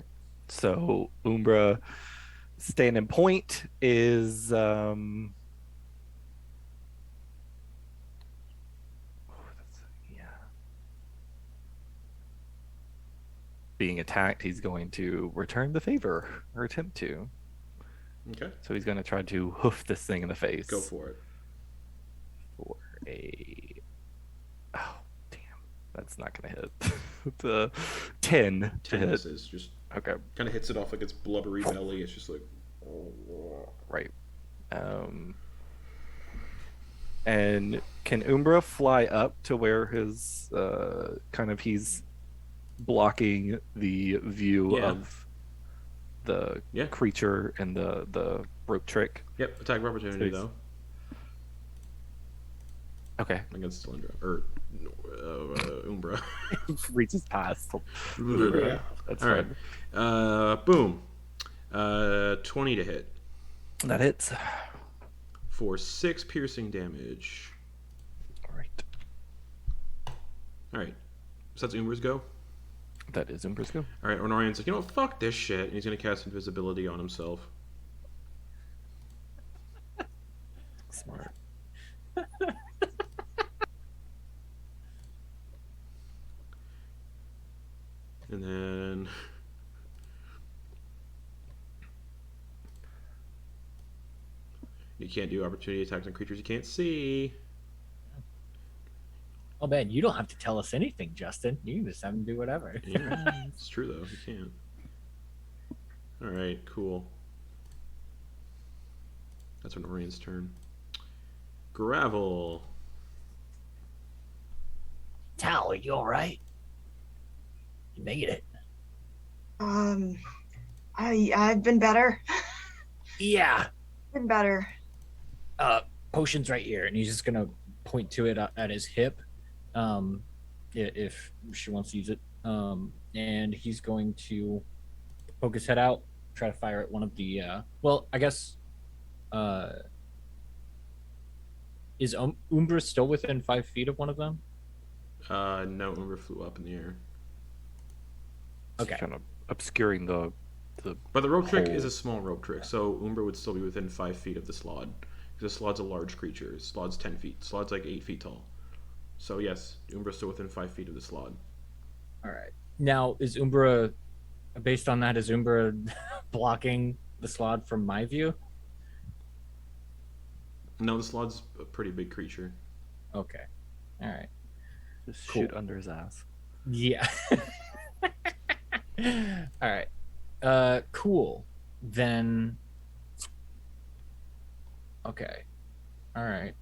so Umbra standing point is being attacked. He's going to return the favor or attempt to. Okay. So he's going to try to hoof this thing in the face. Go for it. For a damn, that's not gonna hit. The 10 to 10 hit. misses. Just Okay, kind of hits it off like its blubbery belly. It's just like. right. And can Umbra fly up to where his kind of he's blocking the view Yeah. of the Yeah. creature and the rope trick? Yep. Attack of opportunity Please. though Okay. against Talindra or Umbra. Reaches past. Yeah. That's All right. fine. Boom. 20 to hit That hits. for 6 piercing damage. All right. All right. So that's Umbra's go. That is Umbra's go. All right. Honorian's like, fuck this shit, and he's gonna cast invisibility on himself. Smart. And then You can't do opportunity attacks on creatures you can't see. Oh man, you don't have to tell us anything, Justin. You can just have him do whatever. Yeah, it's true though. You can't. All right, cool. That's when Orian's turn. Gravel. Tal, are you all right? You made it. I've been better. Yeah. Been better. Potion's right here, and he's just gonna point to it at his hip, if she wants to use it. And he's going to poke his head out, try to fire at one of the. Well, I guess. Is Umbra still within 5 feet of one of them? No, Umber flew up in the air. It's Okay. kind of obscuring the But the rope trick hole. is a small rope trick, so Umber would still be within 5 feet of the Slod. Because the Slod's a large creature. Slod's 10 feet. Slod's like 8 feet tall. So yes, Umbra's still within 5 feet of the Slod. All right. Now, is Umbra, based on that, is Umbra blocking the Slod from my view? No, the Slod's a pretty big creature. Okay. All right. just Cool. shoot under his ass. Yeah. All right. Cool. Then. Okay. All right.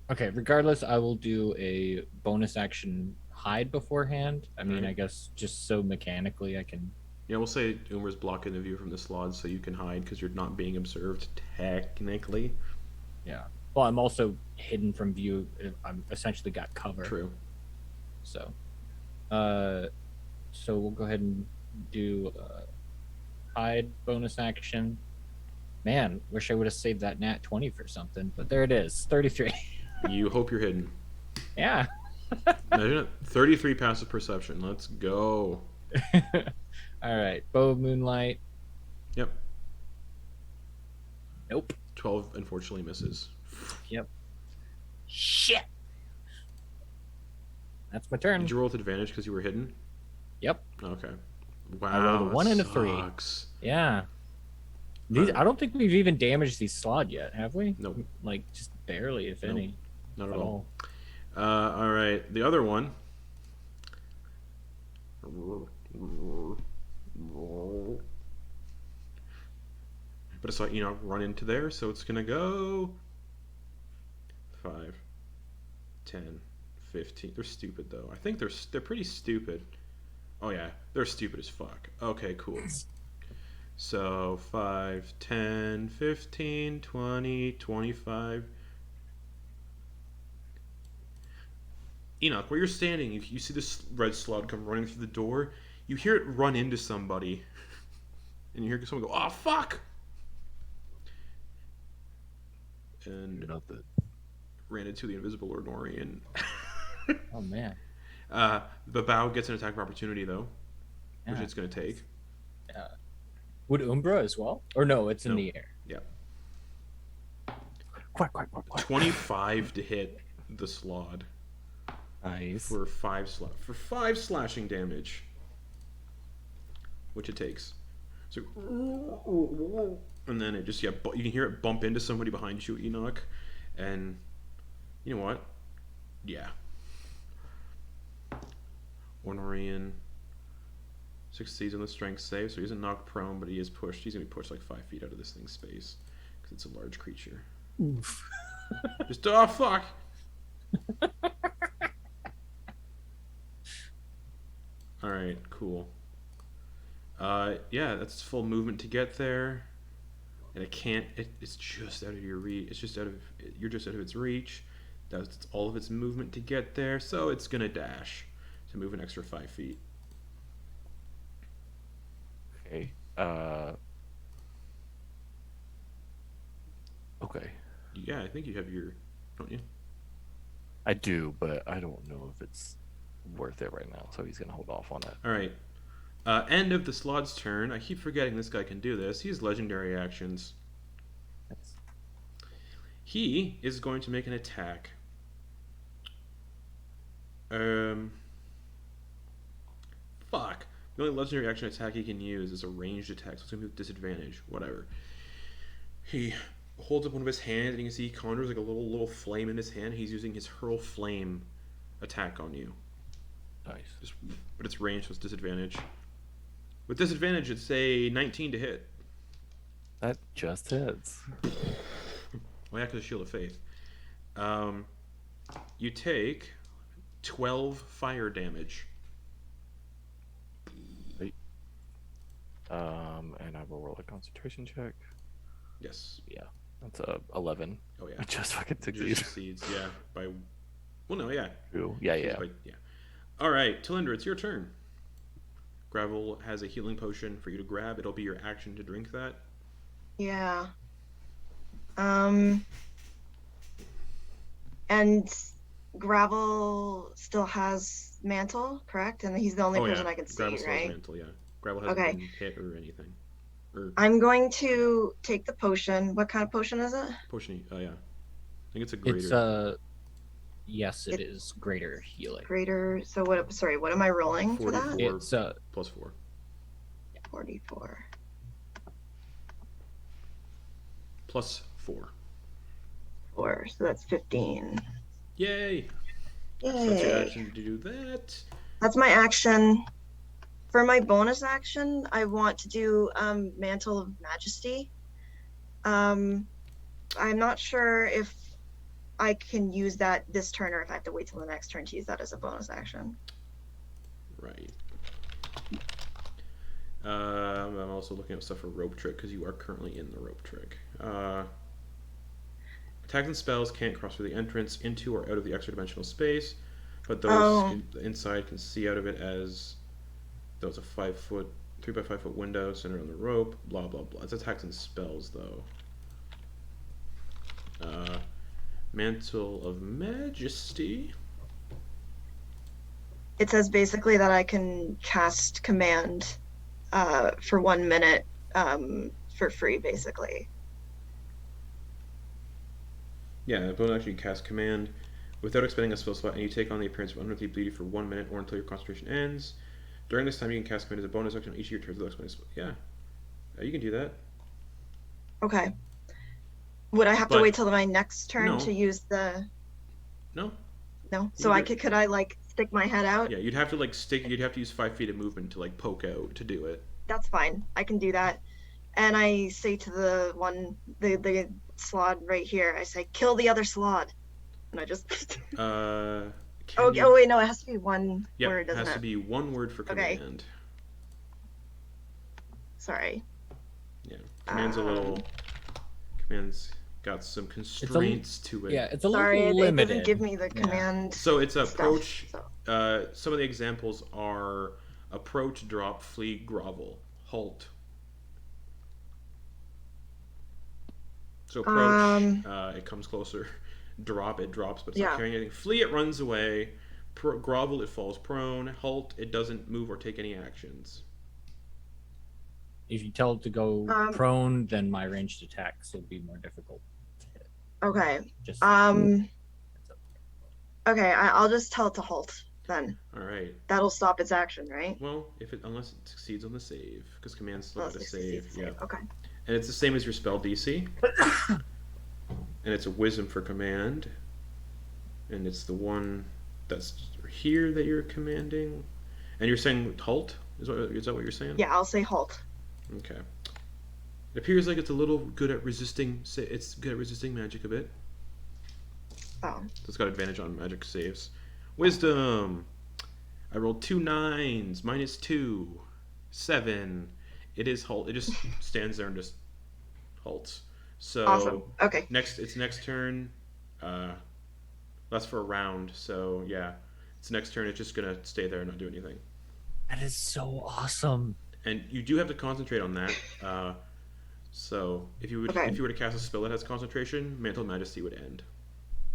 Okay. Regardless, I will do a bonus action hide beforehand. I mean, Alright. I guess just so mechanically I can. Yeah, we'll say Umbra's blocking the view from the Slod so you can hide because you're not being observed technically. Yeah. Well, I'm also hidden from view. I'm essentially got cover. True. So, so we'll go ahead and do hide bonus action. Man, wish I would have saved that nat 20 for something, but there it is, 33. You hope you're hidden. Yeah. No, you're not. 33 passive perception. Let's go. All right, bow of moonlight. Yep. Nope. 12 unfortunately misses. Yep. Shit. That's my turn. Did you roll with advantage because you were hidden? Yep. Okay. Wow. I rolled a 1 and a 3. sucks. Yeah. These, Alright. I don't think we've even damaged these Slod yet, have we? Nope. Like just barely, if Nope. any. Not at At all. All right. The other one. But I saw Enoch run into there, so it's gonna go 5, 10, 15. They're stupid though. I think they're pretty stupid. Oh yeah, they're stupid as fuck. Okay, cool. So 5, 10, 15, 20, 25. Enoch, where you're standing, if you see this red slug come running through the door, you hear it run into somebody. And you hear someone go, "Oh fuck!" And Nothing. ran into the invisible Ordnorian. Oh man. The bow gets an attack of opportunity though, which Yeah. it's going to take. Would Umbra as well? Or no, it's in No. the air. Yeah. Quack, quack, quack, quack. 25 to hit the Slod Nice. for 5 slashing damage, which it takes. So, and then it just you can hear it bump into somebody behind you, Enoch, and you know what? Yeah. Ornorian succeeds on the strength save, so he isn't knocked prone, but he is pushed. He's gonna be pushed like 5 feet out of this thing's space because it's a large creature. Oof. Just oh fuck. All right, cool. Yeah, that's full movement to get there, and it can't. It's just out of your reach. It's just out of you're just out of its reach. That's all of its movement to get there, so it's gonna dash to move an extra 5 feet. Okay. Okay. Yeah, I think you have your, don't you? I do, but I don't know if it's worth it right now, so he's gonna hold off on it. All right. End of the Slod's turn. I keep forgetting this guy can do this. He has legendary actions. Nice. He is going to make an attack. Fuck. The only legendary action attack he can use is a ranged attack, so it's going to be with disadvantage. Whatever. He holds up one of his hands, and you can see he conjures like a little flame in his hand. He's using his hurl flame attack on you. Nice. But it's ranged, so it's disadvantage. With disadvantage, it's a 19 to hit. That just hits. Well, yeah, because of Shield of Faith. You take 12 fire damage. And I will roll a concentration check. Yes. Yeah, that's a 11. Oh, yeah. I just fucking Just succeed. succeeds, yeah. Well, no, yeah. Ooh, yeah. Yeah. All right, Talindra, it's your turn. Gravel has a healing potion for you to grab. It'll be your action to drink that. Yeah. And Gravel still has mantle, correct? And he's the only person I can see, Gravel still has right? mantle, yeah. Gravel hasn't Okay. been hit or anything. Or I'm going to take the potion. What kind of potion is it? potion. Oh yeah. I think it's a greater. It's yes, it is greater healing. Greater. So what? Sorry, what am I rolling for that? 44 It's plus 4. 44. Plus 4. 4. So that's 15. Yay! So that's your Yay. action to do that. That's my action. For my bonus action, I want to do Mantle of Majesty. I'm not sure if I can use that this turn or if I have to wait till the next turn to use that as a bonus action. Right. I'm also looking at stuff for rope trick because you are currently in the rope trick. Attacks and spells can't cross through the entrance into or out of the extra dimensional space, but those inside can see out of it as though it's a 3 by 5 foot window centered on the rope. Blah blah blah. It's attacks and spells though. Mantle of Majesty. It says basically that I can cast command for 1 minute for free, basically. Yeah, the opponent actually casts command without expending a spell slot, and you take on the appearance of unearthly bleeding for 1 minute or until your concentration ends. During this time, you can cast command as a bonus action on each of your turns without expending a spell. Yeah, you can do that. Okay. Would I have to But- wait till my next turn No. to use the? No. No. So I could I like stick my head out? Yeah, you'd have to You'd have to use 5 feet of movement to like poke out to do it. That's fine. I can do that. And I say to the slod right here, I say, kill the other slod. And I just Can oh you... wait, no, it has to be one Yep, word, it doesn't has it? to be one word for Okay. command. Sorry. Yeah, command's got some constraints to it. Yeah, it's a Sorry, little it limited. doesn't give me the Yeah. command. So it's stuff, approach. so. Some of the examples are approach, drop, flee, grovel, halt. So approach, it comes closer. Drop, it drops, but it's not Yeah. carrying anything. Flee, it runs away. Grovel, it falls prone. Halt, it doesn't move or take any actions. If you tell it to go Um, prone, then my ranged attacks will be more difficult to hit. Okay. Just Okay, I'll just tell it to halt then. All right. That'll stop its action, right? Well, unless it succeeds on the save, because commands still Unless got to it save. succeeds, Yeah. Okay. And it's the same as your spell DC. And it's a wisdom for command. And it's the one that's here that you're commanding. And you're saying halt? Is that what you're saying? Yeah, I'll say halt. Okay. It appears like it's a little good at resisting. It's good at resisting magic a bit. Oh. So it's got advantage on magic saves. Wisdom. I rolled 2 9s. -2. 7. It is halt. It just stands there and just halts. So Awesome. Okay. It's next turn. That's for a round. So yeah, it's next turn. It's just gonna stay there and not do anything. That is so awesome. And you do have to concentrate on that. So if you were to cast a spell that has concentration, Mantle of Majesty would end.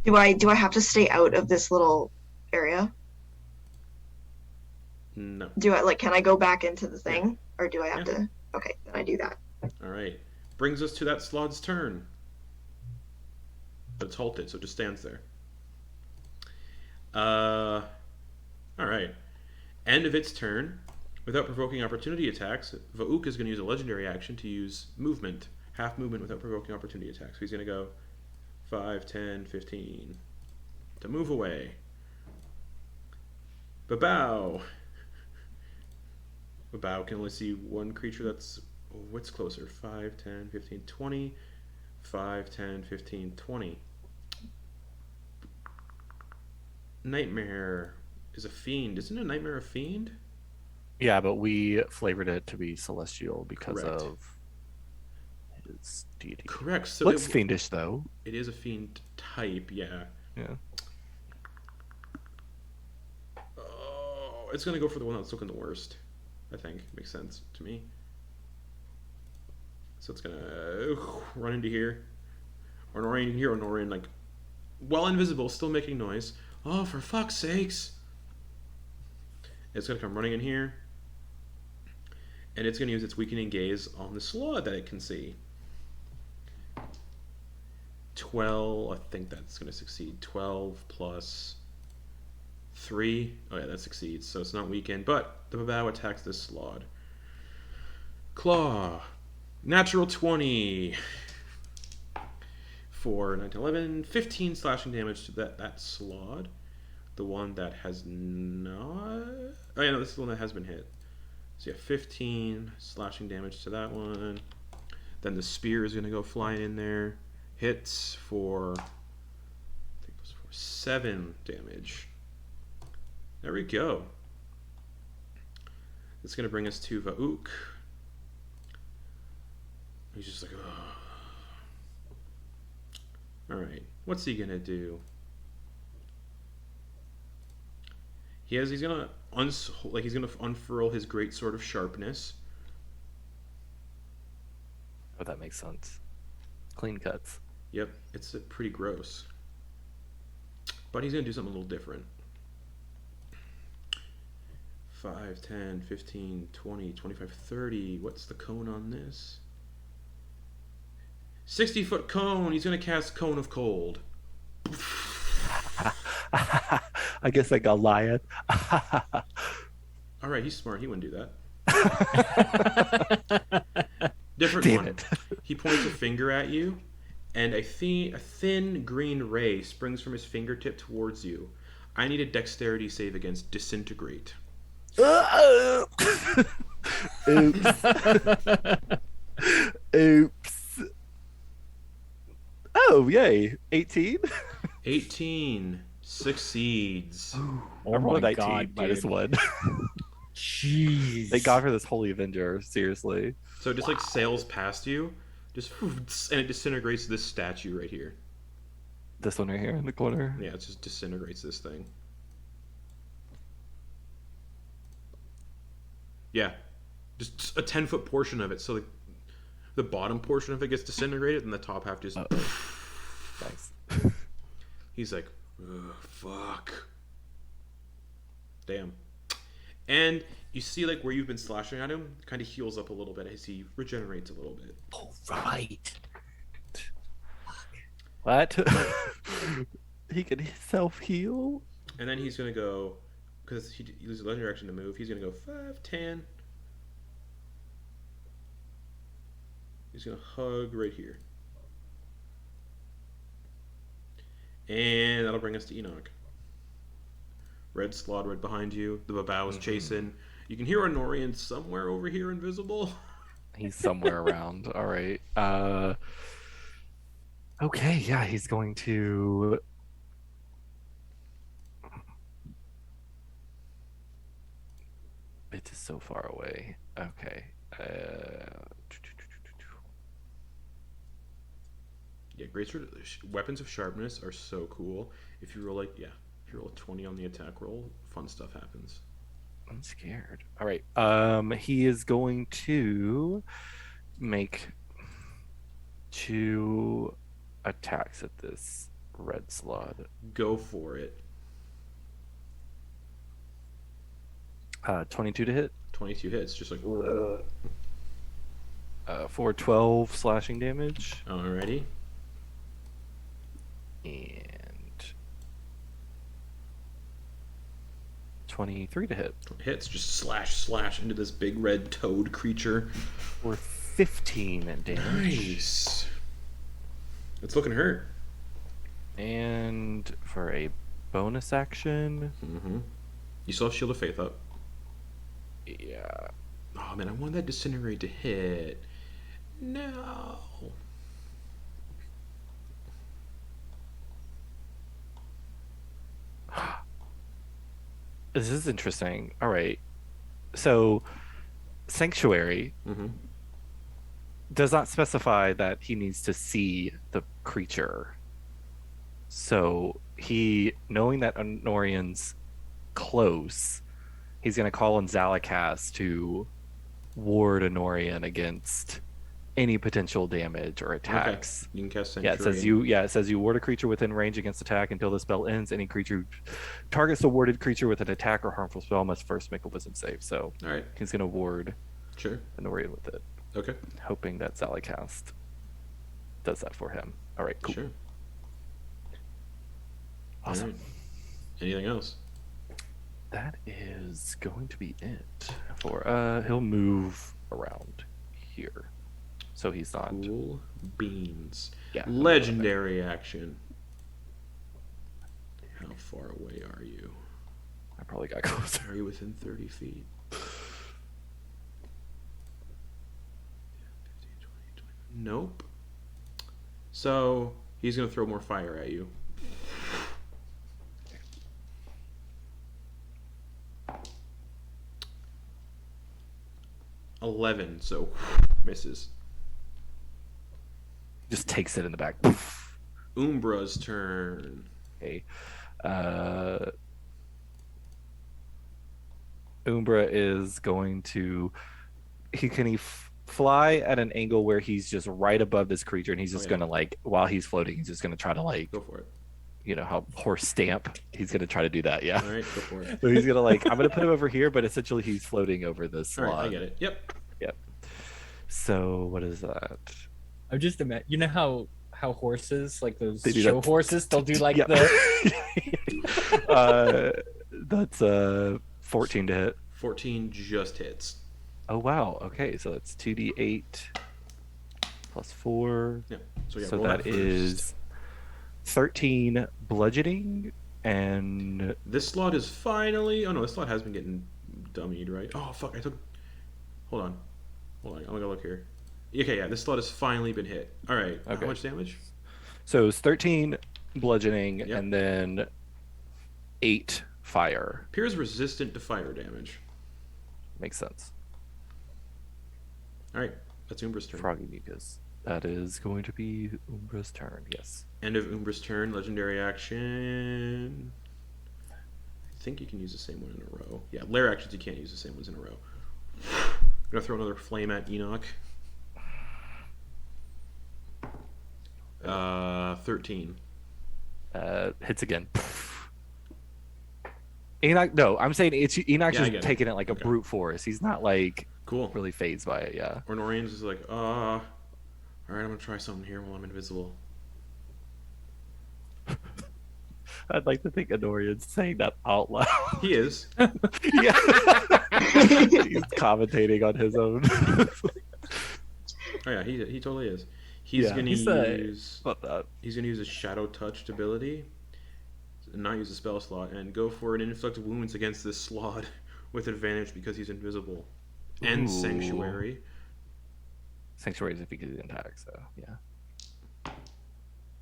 Do I have to stay out of this little area? No. Can I go back into the thing? Or do I have to? Okay, then I do that. All right. Brings us to that slot's turn. But it's halted, so it just stands there. All right. End of its turn. Without provoking opportunity attacks, Va'uk is going to use a legendary action to use movement half movement without provoking opportunity attacks. So he's going to go 5, 10, 15 to move away. Babao. Babao can only see one creature that's... what's closer? 5, 10, 15, 20. 5, 10, 15, 20. Nightmare is a fiend. Isn't a nightmare a fiend? Yeah, but we flavored it to be celestial because Correct. of his deity. Correct. So Looks fiendish, though. It is a fiend type, yeah. Yeah. Oh, it's going to go for the one that's looking the worst. I think. Makes sense to me. So it's going to run into here. Or Norian in here, or Norian, like, well invisible, still making noise. Oh, for fuck's sakes. It's going to come running in here. And it's going to use its weakening gaze on the slot that it can see. 12, I think that's going to succeed. 12 plus 3. Oh yeah, that succeeds. So it's not weakened, but the Babao attacks this slot. Claw. Natural 20. For 9 to 11, 15 slashing damage to that slot. The one that has not... oh yeah, no, this is the one that has been hit. So yeah, 15 slashing damage to that one. Then the spear is going to go flying in there. Hits for... I think it was for 7 damage. There we go. It's going to bring us to Va'uk. He's just like, oh. Alright, what's he gonna do? He's gonna unfurl his great sword of sharpness. Oh, that makes sense. Clean cuts. Yep, it's pretty gross. But he's gonna do something a little different. 5, 10, 15, 20, 25, 30. What's the cone on this? 60-foot cone. He's going to cast Cone of Cold. I guess I got Goliath. All right, he's smart. He wouldn't do that. Different Damn one. it. He points a finger at you, and a thin green ray springs from his fingertip towards you. I need a dexterity save against Disintegrate. Oops. Oops. Oh, yay. 18? 18 succeeds. Oh I rolled my a 19 god, minus dude. 1. Jeez. Thank God for this holy avenger, seriously. So it just like sails past you, just and it disintegrates this statue right here. This one right here in the corner. Yeah, it just disintegrates this thing. Yeah, just a 10-foot portion of it. So the bottom portion of it gets disintegrated, and the top half just. Nice. He's like, ugh, fuck. Damn. And you see, like, where you've been slashing at him, kind of heals up a little bit as he regenerates a little bit. Oh, right. What? He can self-heal? And then he's going to go, because he uses a legendary action to move, he's going to go 5, 10. He's going to hug right here. And that'll bring us to Enak. Red slot right behind you. The Babao is chasing. You can hear Honorian somewhere over here, invisible. He's somewhere around. All right. Okay, yeah, he's going to... It is so far away. Okay. Yeah, great sword. Weapons of sharpness are so cool. If you roll if you roll a 20 on the attack roll, fun stuff happens. I'm scared. All right. He is going to make 2 attacks at this red slot. Go for it. 22 to hit. 22 hits, just like. For 12 slashing damage. Alrighty. And 23 to hit. Hits, just slash into this big red toad creature. For 15 damage. Nice. It's looking hurt. And for a bonus action, Mm-hmm. You still have Shield of Faith up. yeah. Oh man, I want that Disintegrate to hit. No. This is interesting. All right. So, Sanctuary Mm-hmm. does not specify that he needs to see the creature. So, knowing that Honorian's close, he's going to call on Zalakas to ward Honorian against any potential damage or attacks. Okay. You can cast Yeah, Sanctuary. it says you ward a creature within range against attack until the spell ends. Any creature targets the warded creature with an attack or harmful spell must first make a wisdom save. So All right. he's gonna ward Sure. Honorian with it, Okay. hoping that Zalakast does that for him. All right, cool. Sure. Awesome. All right. Anything else? That is going to be it for he'll move around here. So he's not Cool beans. yeah. Legendary action. How far away are you? I probably got closer. Are you within 30 feet? 15, 20. Nope. So he's gonna throw more fire at you. $11, so misses. Just takes it in the back. Umbra's turn. Okay. Umbra is going to fly at an angle where he's just right above this creature, and he's just yeah. gonna while he's floating, he's just gonna try to Go for it. you know how horse stamp. He's gonna try to do that. Yeah. All right, go for it. So he's gonna I'm gonna put him over here, but essentially he's floating over this All slot. right, I get it. Yep. Yep. So what is that? I'm just you know how horses, like those They do show that. horses, they'll do like Yep. the That's 14 to hit. 14 just hits. Oh wow. Okay, so that's 2d8 plus 4. Yeah. So yeah, So roll that that first. is 13 bludgeoning and This slot is finally. Oh no, this slot has been getting dummied, right? Oh fuck! I took. Hold on. I'm gonna look here. Okay, yeah, this slot has finally been hit. All right. Okay. How much damage? so it's 13 bludgeoning Yep. and then 8 fire. Appears resistant to fire damage. Makes sense. All right, that's Umbra's turn. Froggy mucus. That is going to be Umbra's turn. Yes. End of Umbra's turn. Legendary action. I think you can use the same one in a row. Yeah, lair actions you can't use the same ones in a row. I'm gonna throw another flame at Enoch. 13. Hits again. Enak. No, I'm saying Enok's Yeah, I just get it. taking it like a Okay. brute force. He's not Cool. really phased by it. Yeah. Ornorian's is like, all right, I'm gonna try something here while I'm invisible. I'd like to think Honorian's saying that out loud. He is. Yeah. He's commentating on his own. Oh yeah, he totally is. He's Yeah, gonna he's use. About that. He's gonna use a Shadow Touched ability, and not use a spell slot, and go for an inflict wounds against this slot with advantage because he's invisible, and Ooh. Sanctuary. Sanctuary is if he gets an attack, so yeah.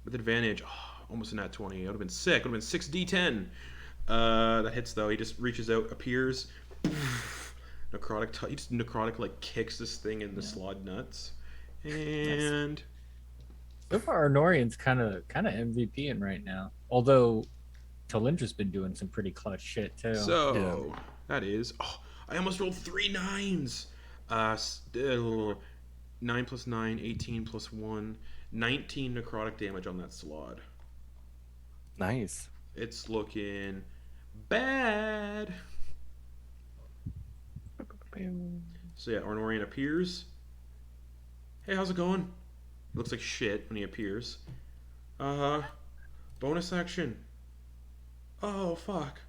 With advantage, almost a nat 20. It would have been sick. It would have been 6d10. That hits though. He just reaches out, appears. Necrotic. He just necrotic kicks this thing in the slot nuts, and So far, Norian's kind of MVPing right now. Although Talindra's been doing some pretty clutch shit too. so that is. I almost rolled 3 9s. Still 9 plus 9, 18 plus 1, 19 necrotic damage on that slot. Nice. It's looking bad. So yeah, Ornorian appears. Hey, how's it going? Looks like shit when he appears. Bonus action. Oh, fuck.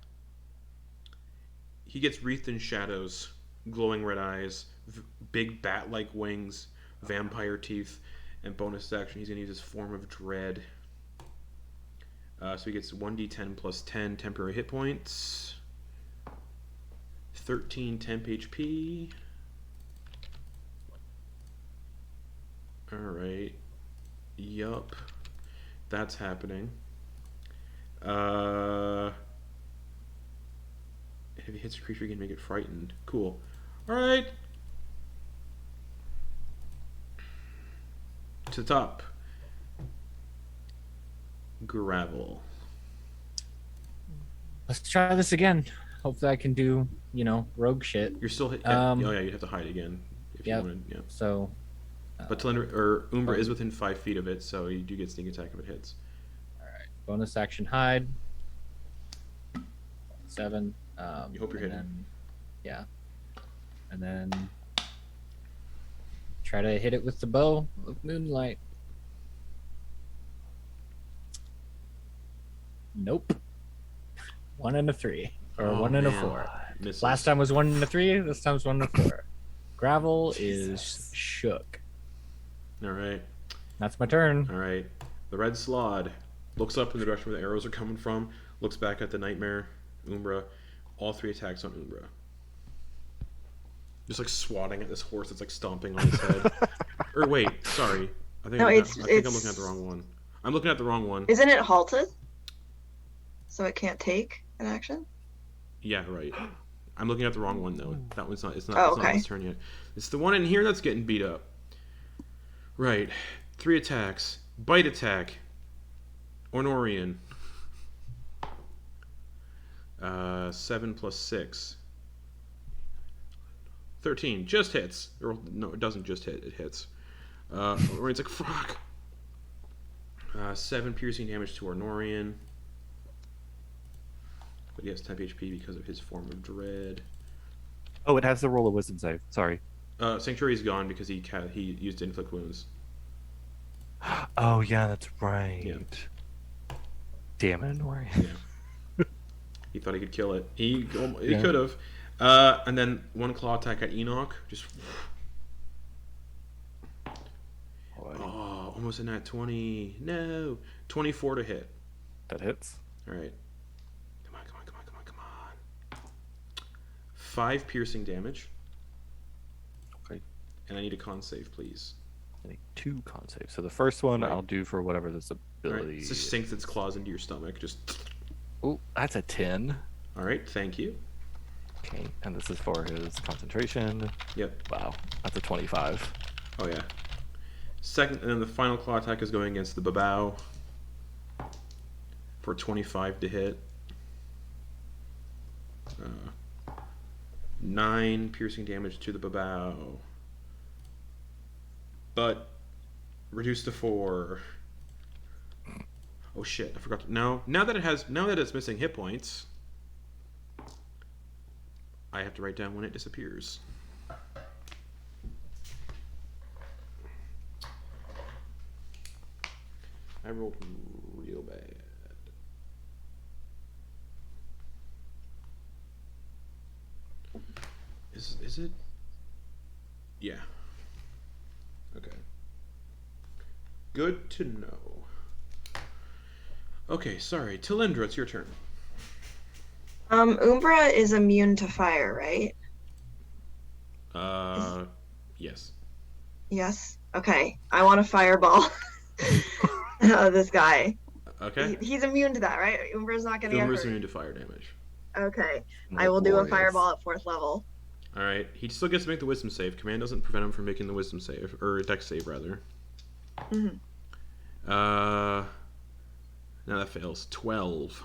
He gets wreathed in shadows, glowing red eyes, big bat-like wings, vampire teeth, and bonus action he's gonna use his form of dread. So he gets 1d10 plus 10 temporary hit points, 13 temp HP. All right. Yup. That's happening. If he hits a creature, you can make it frightened. Cool. Alright. To the top. Gravel. Let's try this again. Hopefully I can do, rogue shit. You're still hit. Oh yeah, you'd have to hide again if you wanted. Yeah. So. But Talindra or Umbra is within 5 feet of it, so you do get sneak attack if it hits. All right. Bonus action hide. 7. You hope you're hitting. Yeah. And then try to hit it with the bow of moonlight. Nope. 1 and a 3. Or 1 and a 4. Misses. Last time was 1 and a 3. This time's 1 and a 4. Gravel is shook. All right. That's my turn. All right. The red slod looks up in the direction where the arrows are coming from, looks back at the nightmare, Umbra. All 3 attacks on Umbra. Just like swatting at this horse that's like stomping on his head. Or wait, sorry. I think I'm looking at the wrong one. I'm looking at the wrong one. Isn't it halted? So it can't take an action? Yeah, right. I'm looking at the wrong one though. That one's not. It's not. Oh, it's not his turn yet. It's the one in here that's getting beat up. Right. 3 attacks. Bite attack. Ornorian. 7 plus 6. 13. Just hits. Or, no, it doesn't just hit. It hits. Ornorian's like, fuck. 7 piercing damage to Ornorian. But he has 10 HP because of his form of dread. Oh, it has the roll of wisdom save. Sorry. Sanctuary's gone because he used inflict wounds. Oh yeah, that's right. Yeah. Damn it, Nori. Yeah. He thought he could kill it. He could have. And then 1 claw attack at Enoch. Just. Oh, almost in that 20. No. 24 to hit. That hits. All right. Come on. 5 piercing damage. Okay. And I need a con save, please. I need 2 con saves. So the first one I'll do for whatever this ability. Right. It just sinks its claws into your stomach. Just. Oh, that's a 10. All right. Thank you. Okay, and this is for his concentration. Yep. Wow, that's a 25. Oh yeah. Second, and then the final claw attack is going against the Babao for 25 to hit. 9 piercing damage to the Babao, but reduced to 4. Oh shit! I forgot to. Now that it's missing hit points, I have to write down when it disappears. I rolled real bad. Is it? Yeah. Okay. Good to know. Okay, sorry. Talindra, it's your turn. Umbra is immune to fire, right? Yes. Yes. Okay. I want to fireball this guy. Okay. He's immune to that, right? Umbra's not going to get Umbra's hurt. immune to fire damage. Okay. I will do a fireball at 4th level. All right. He still gets to make the wisdom save. Command doesn't prevent him from making the wisdom save, or dex save rather. Mm-hmm. Now that fails. 12.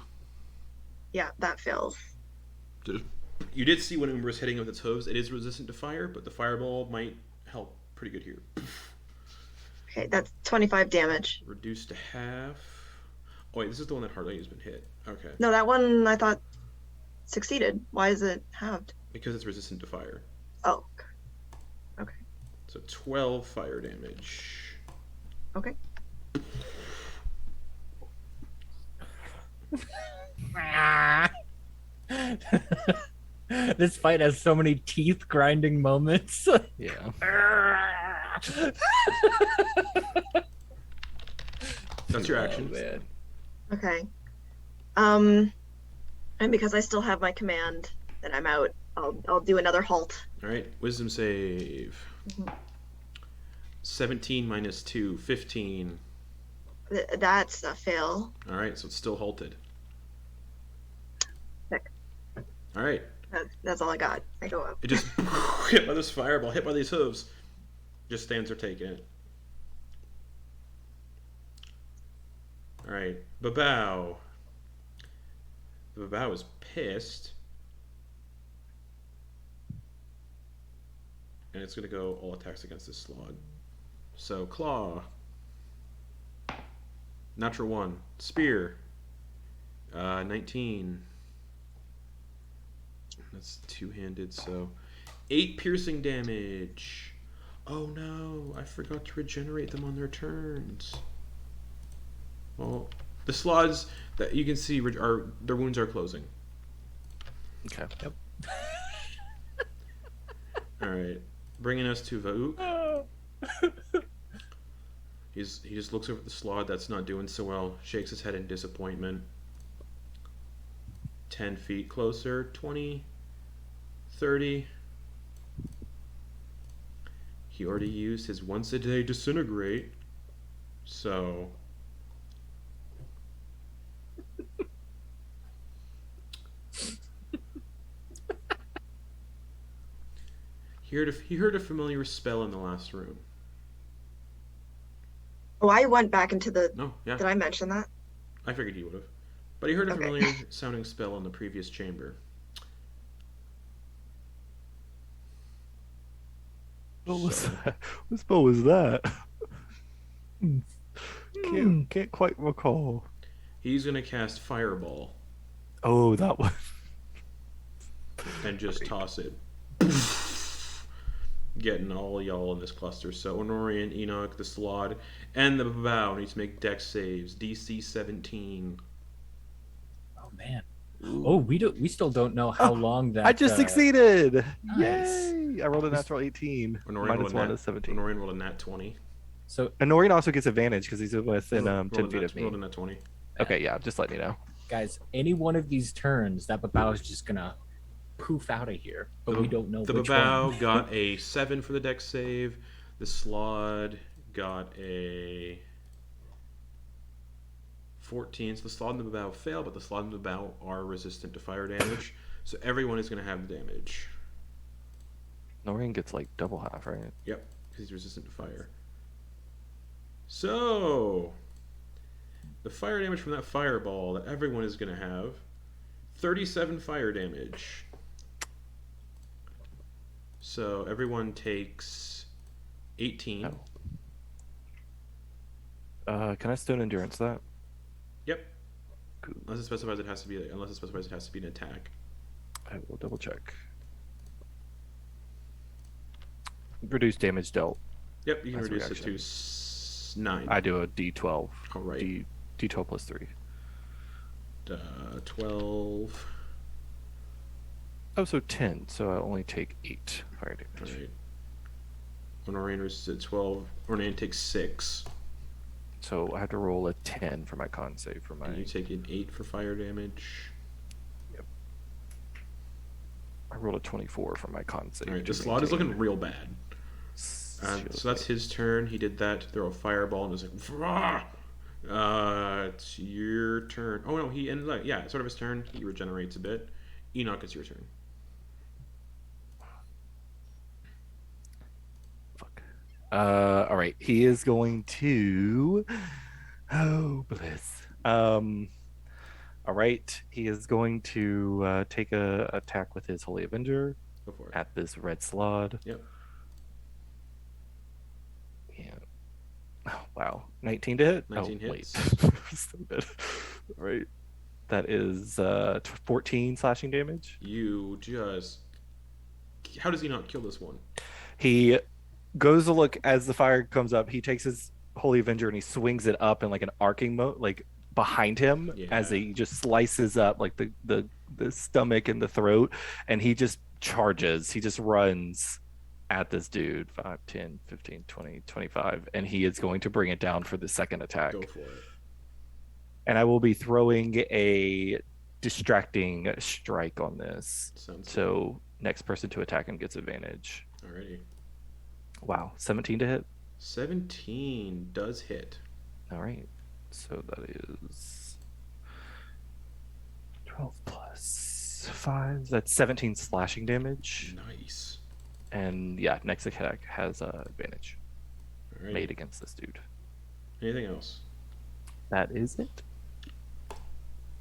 Yeah, that fails. You did see when Umbra's hitting with its hooves, it is resistant to fire, but the fireball might help pretty good here. Okay, that's 25 damage. Reduced to half. Oh wait, this is the one that hardly has been hit. Okay. No, that one I thought succeeded. Why is it halved? Because it's resistant to fire. Oh. Okay. So 12 fire damage. Okay. This fight has so many teeth grinding moments. Yeah. That's your Oh, action. man. Okay. And because I still have my command that I'm out, I'll do another halt. All right, wisdom save. Mhm. 17 minus 2, 15. That's a fail. All right, so it's still halted. Sick. All right, That's all I got. I go up. it just hit by this fireball, hit by these hooves. Just stands there taking it. All right, Babao. The Babao is pissed. And it's going to go all attacks against this slog. So, Claw. Natural 1. Spear. 19. That's two-handed, so 8 piercing damage. Oh no, I forgot to regenerate them on their turns. Well, the slots that you can see are their wounds are closing. Okay. Yep. All right, bringing us to Vauk. He just looks over at the slot that's not doing so well, shakes his head in disappointment. 10 feet closer, 20, 30. He already used his once a day disintegrate, so he heard a familiar spell in the last room. Oh, I went back into the. No, yeah, Did I mention that? I figured he would have. But he heard a Okay. familiar sounding spell in the previous chamber. What was So- that? What spell was that? Hmm. Can't quite recall. He's gonna cast Fireball Oh, that one. and just toss it. Getting all y'all in this cluster. So Honorian, Enoch, the Slod, and the Babao need to make dex saves. DC 17. Oh man. Oh, we still don't know how long that. I just succeeded. Nice. Yay! I rolled a natural 18. Honorian Minus 1 is 17. Honorian rolled a nat 20. So And Noreen also gets advantage because he's within Rolled 10 a feet nat- of me. Rolled a nat 20. Okay, yeah, just letting you know. guys, any one of these turns, that Babao is just gonna poof out of here, but we don't know The which Babao one. got a 7 for the dex save. The Slod got a 14. So the Slod and the Babao fail, but the Slod and the Babao are resistant to fire damage. So everyone is going to have the damage. Noreen gets like double half, right? Yep, because he's resistant to fire. So, the fire damage from that fireball that everyone is going to have 37 fire damage. So, everyone takes 18. Oh. Can I stone endurance that? Yep. Cool. Unless it specifies it has to be an attack. I will double check. Reduce damage dealt. Yep, you can That's a reduce it to reaction. 9. I do a D12. All right. D12 plus 3. 12. Oh, so 10. So I only take 8 fire damage. All right. When Orion is at 12, Orion takes 6. So I have to roll a 10 for my con save for my. And you take an 8 for fire damage. I rolled a 24 for my con save. All right, to the Slot is maintain looking real bad. So that's his turn. He did that to throw a fireball and was like, "Vrah!" It's your turn. Oh no, he ended up, yeah, it's sort of his turn. He regenerates a bit. Enoch, it's your turn. Fuck. All right. He is going to. Oh, bliss. All right. He is going to take a attack with his Holy Avenger Go for it. at this red slod. Yep. Yeah. Oh, wow. 19 to hit? 19 oh, hits. Wait. So good. All right. That is 14 slashing damage. You just. How does he not kill this one? He goes to look as the fire comes up. He takes his Holy Avenger and he swings it up in like an arcing mode, like behind him as Yeah. he just slices up like the stomach and the throat, and he just charges. He just runs at this dude. 5, 10, 15, 20, 25. And he is going to bring it down for the second attack. Go for it. And I will be throwing a distracting strike on this. Sounds So next person to attack him gets advantage. good. Alrighty. Wow, 17 to hit. 17 does hit. All right. So that is 12 plus 5. That's 17 slashing damage. Nice. And yeah, next attack has advantage Alrighty. made against this dude. Anything else? That is it.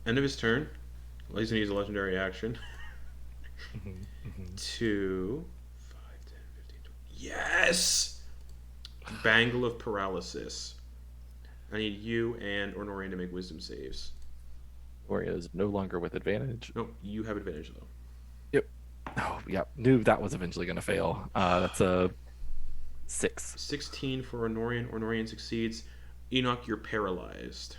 End of his turn. Well, he's gonna use a legendary action. 2, 5, 10, 15, 20. Yes! Bangle of Paralysis. I need you and Ornorian to make wisdom saves. Gloria is no longer with advantage. No, you have advantage though. Oh, yeah. Knew that was eventually going to fail. That's a 6. 16 for Ornorian. Ornorian succeeds. Enoch, you're paralyzed.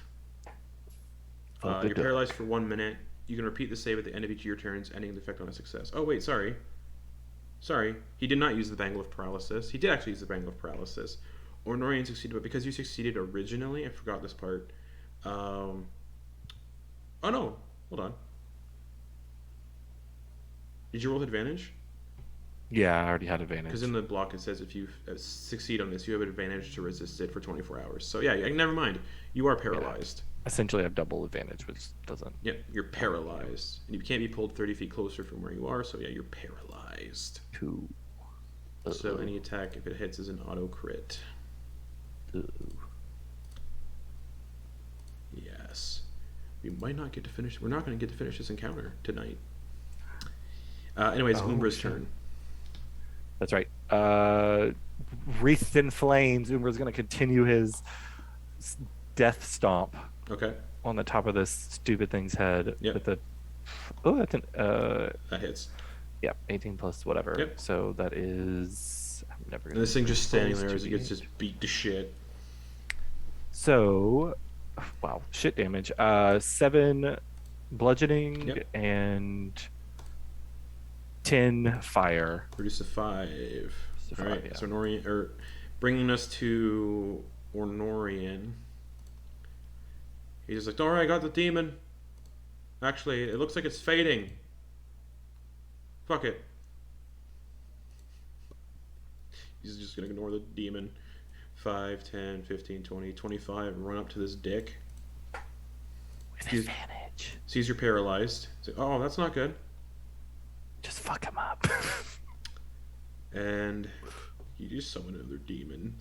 You're paralyzed for 1 minute. You can repeat the save at the end of each of your turns, ending the effect on a success. Oh, wait, sorry. Sorry. He did not use the Bangle of Paralysis. He did actually use the Bangle of Paralysis. Ornorian succeeded, but because you succeeded originally, I forgot this part. Oh, no. Hold on. Did you roll with advantage? Yeah, I already had advantage. Because in the block it says if you succeed on this, you have an advantage to resist it for 24 hours. So yeah, never mind. You are paralyzed. Essentially, I have double advantage, which doesn't. Yeah, you're paralyzed. And you can't be pulled 30 feet closer from where you are, so yeah, you're paralyzed. Two. So any attack, if it hits, is an auto crit. Yes. We might not get to finish. We're not going to get to finish this encounter tonight. Anyways, Umbra's turn. That's right. Wreathed in flames, Umbra's going to continue his death stomp Okay. on the top of this stupid thing's head. Yep. With the that's an That hits. yeah, 18 plus whatever. Yep. So that is I'm never And gonna this thing just standing there close as to it gets the- just beat to shit. So wow, shit damage. 7 bludgeoning Yep. and 10 fire. Reduce to 5. To All 5, right. yeah. So Ornorian, or bringing us to Ornorian. He's just like, don't worry, I got the demon. Actually, it looks like it's fading. Fuck it. He's just gonna ignore the demon. 5, 10, 15, 20, 25, run up to this dick. With He's- advantage. Sees you're paralyzed. He's like, oh, that's not good. Just fuck him up. And you just summon another demon.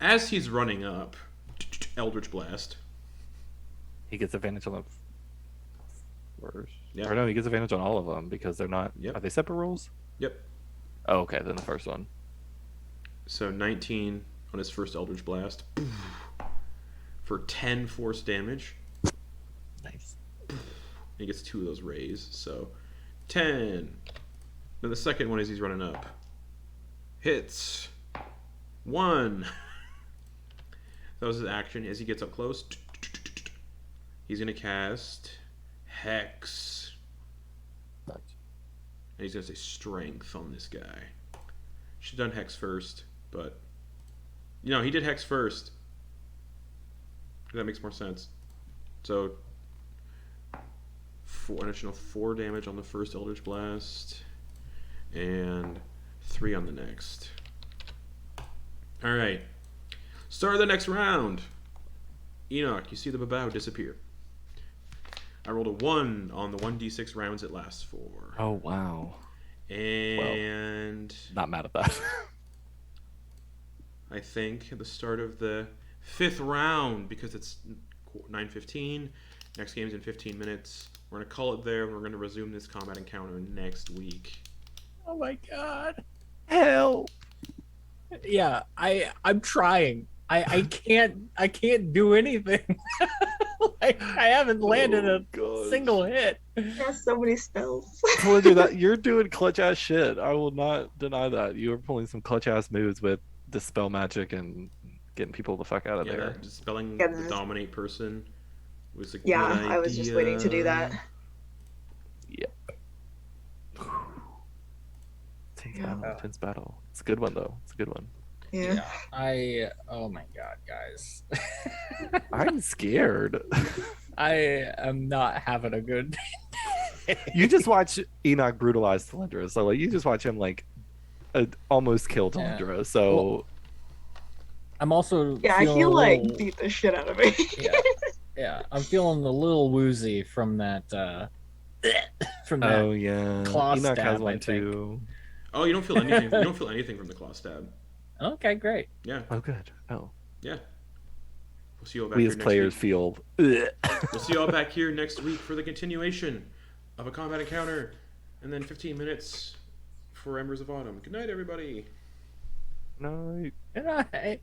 As he's running up, Eldritch Blast. He gets advantage on the first. Yeah. Or no, he gets advantage on all of them because they're not. Yep. Are they separate rules? Yep. Oh, okay. Then the first one. So 19 on his first Eldritch Blast. For 10 force damage. Nice. He gets 2 of those rays. So 10. Then the second one as he's running up. Hits. 1. That was his action. As he gets up close, he's going to cast Hex. Nice. And he's going to say Strength on this guy. Should have done Hex first, but... You know, he did Hex first. That makes more sense. So, additional 4 damage on the first Eldritch Blast, and 3 on the next. Alright. Start of the next round. Enoch, you see the Babao disappear. I rolled a 1 on the 1d6 rounds it lasts for. Oh wow. And Not mad at that. I think at the start of the 5th round, because it's 9:15, next game's in 15 minutes. We're going to call it there, and we're going to resume this combat encounter next week. Oh my god. Help. Yeah, I'm trying. I can't do anything. Like, I haven't landed a single hit. He has so many spells. Talindra, that you're doing clutch ass shit. I will not deny that. You are pulling some clutch ass moves with dispel magic and getting people the fuck out of Yeah, there. that dispelling Yeah, the dominate person was a Yeah, good I was just waiting to do that. Yep. Take Yeah. out intense battle. It's a good one though. It's a good one. Yeah. Oh my god, guys. I'm scared. I am not having a good You just watch Enoch brutalize Talindra, so like you just watch him like almost kill Yeah. Talindra. So Well, I'm also Yeah, feeling he'll a like little- beat the shit out of me. yeah, I'm feeling a little woozy from that from that. oh yeah, claw Enoch stab, has I one think. too. Oh, you don't feel anything. You don't feel anything from the claw stab. Okay, great. Yeah, Oh good. Oh, yeah. We'll see you all back we here as next players week. feel. We'll see you all back here next week for the continuation of a combat encounter, and then 15 minutes for Embers of Autumn. Good night, everybody. No. Good night.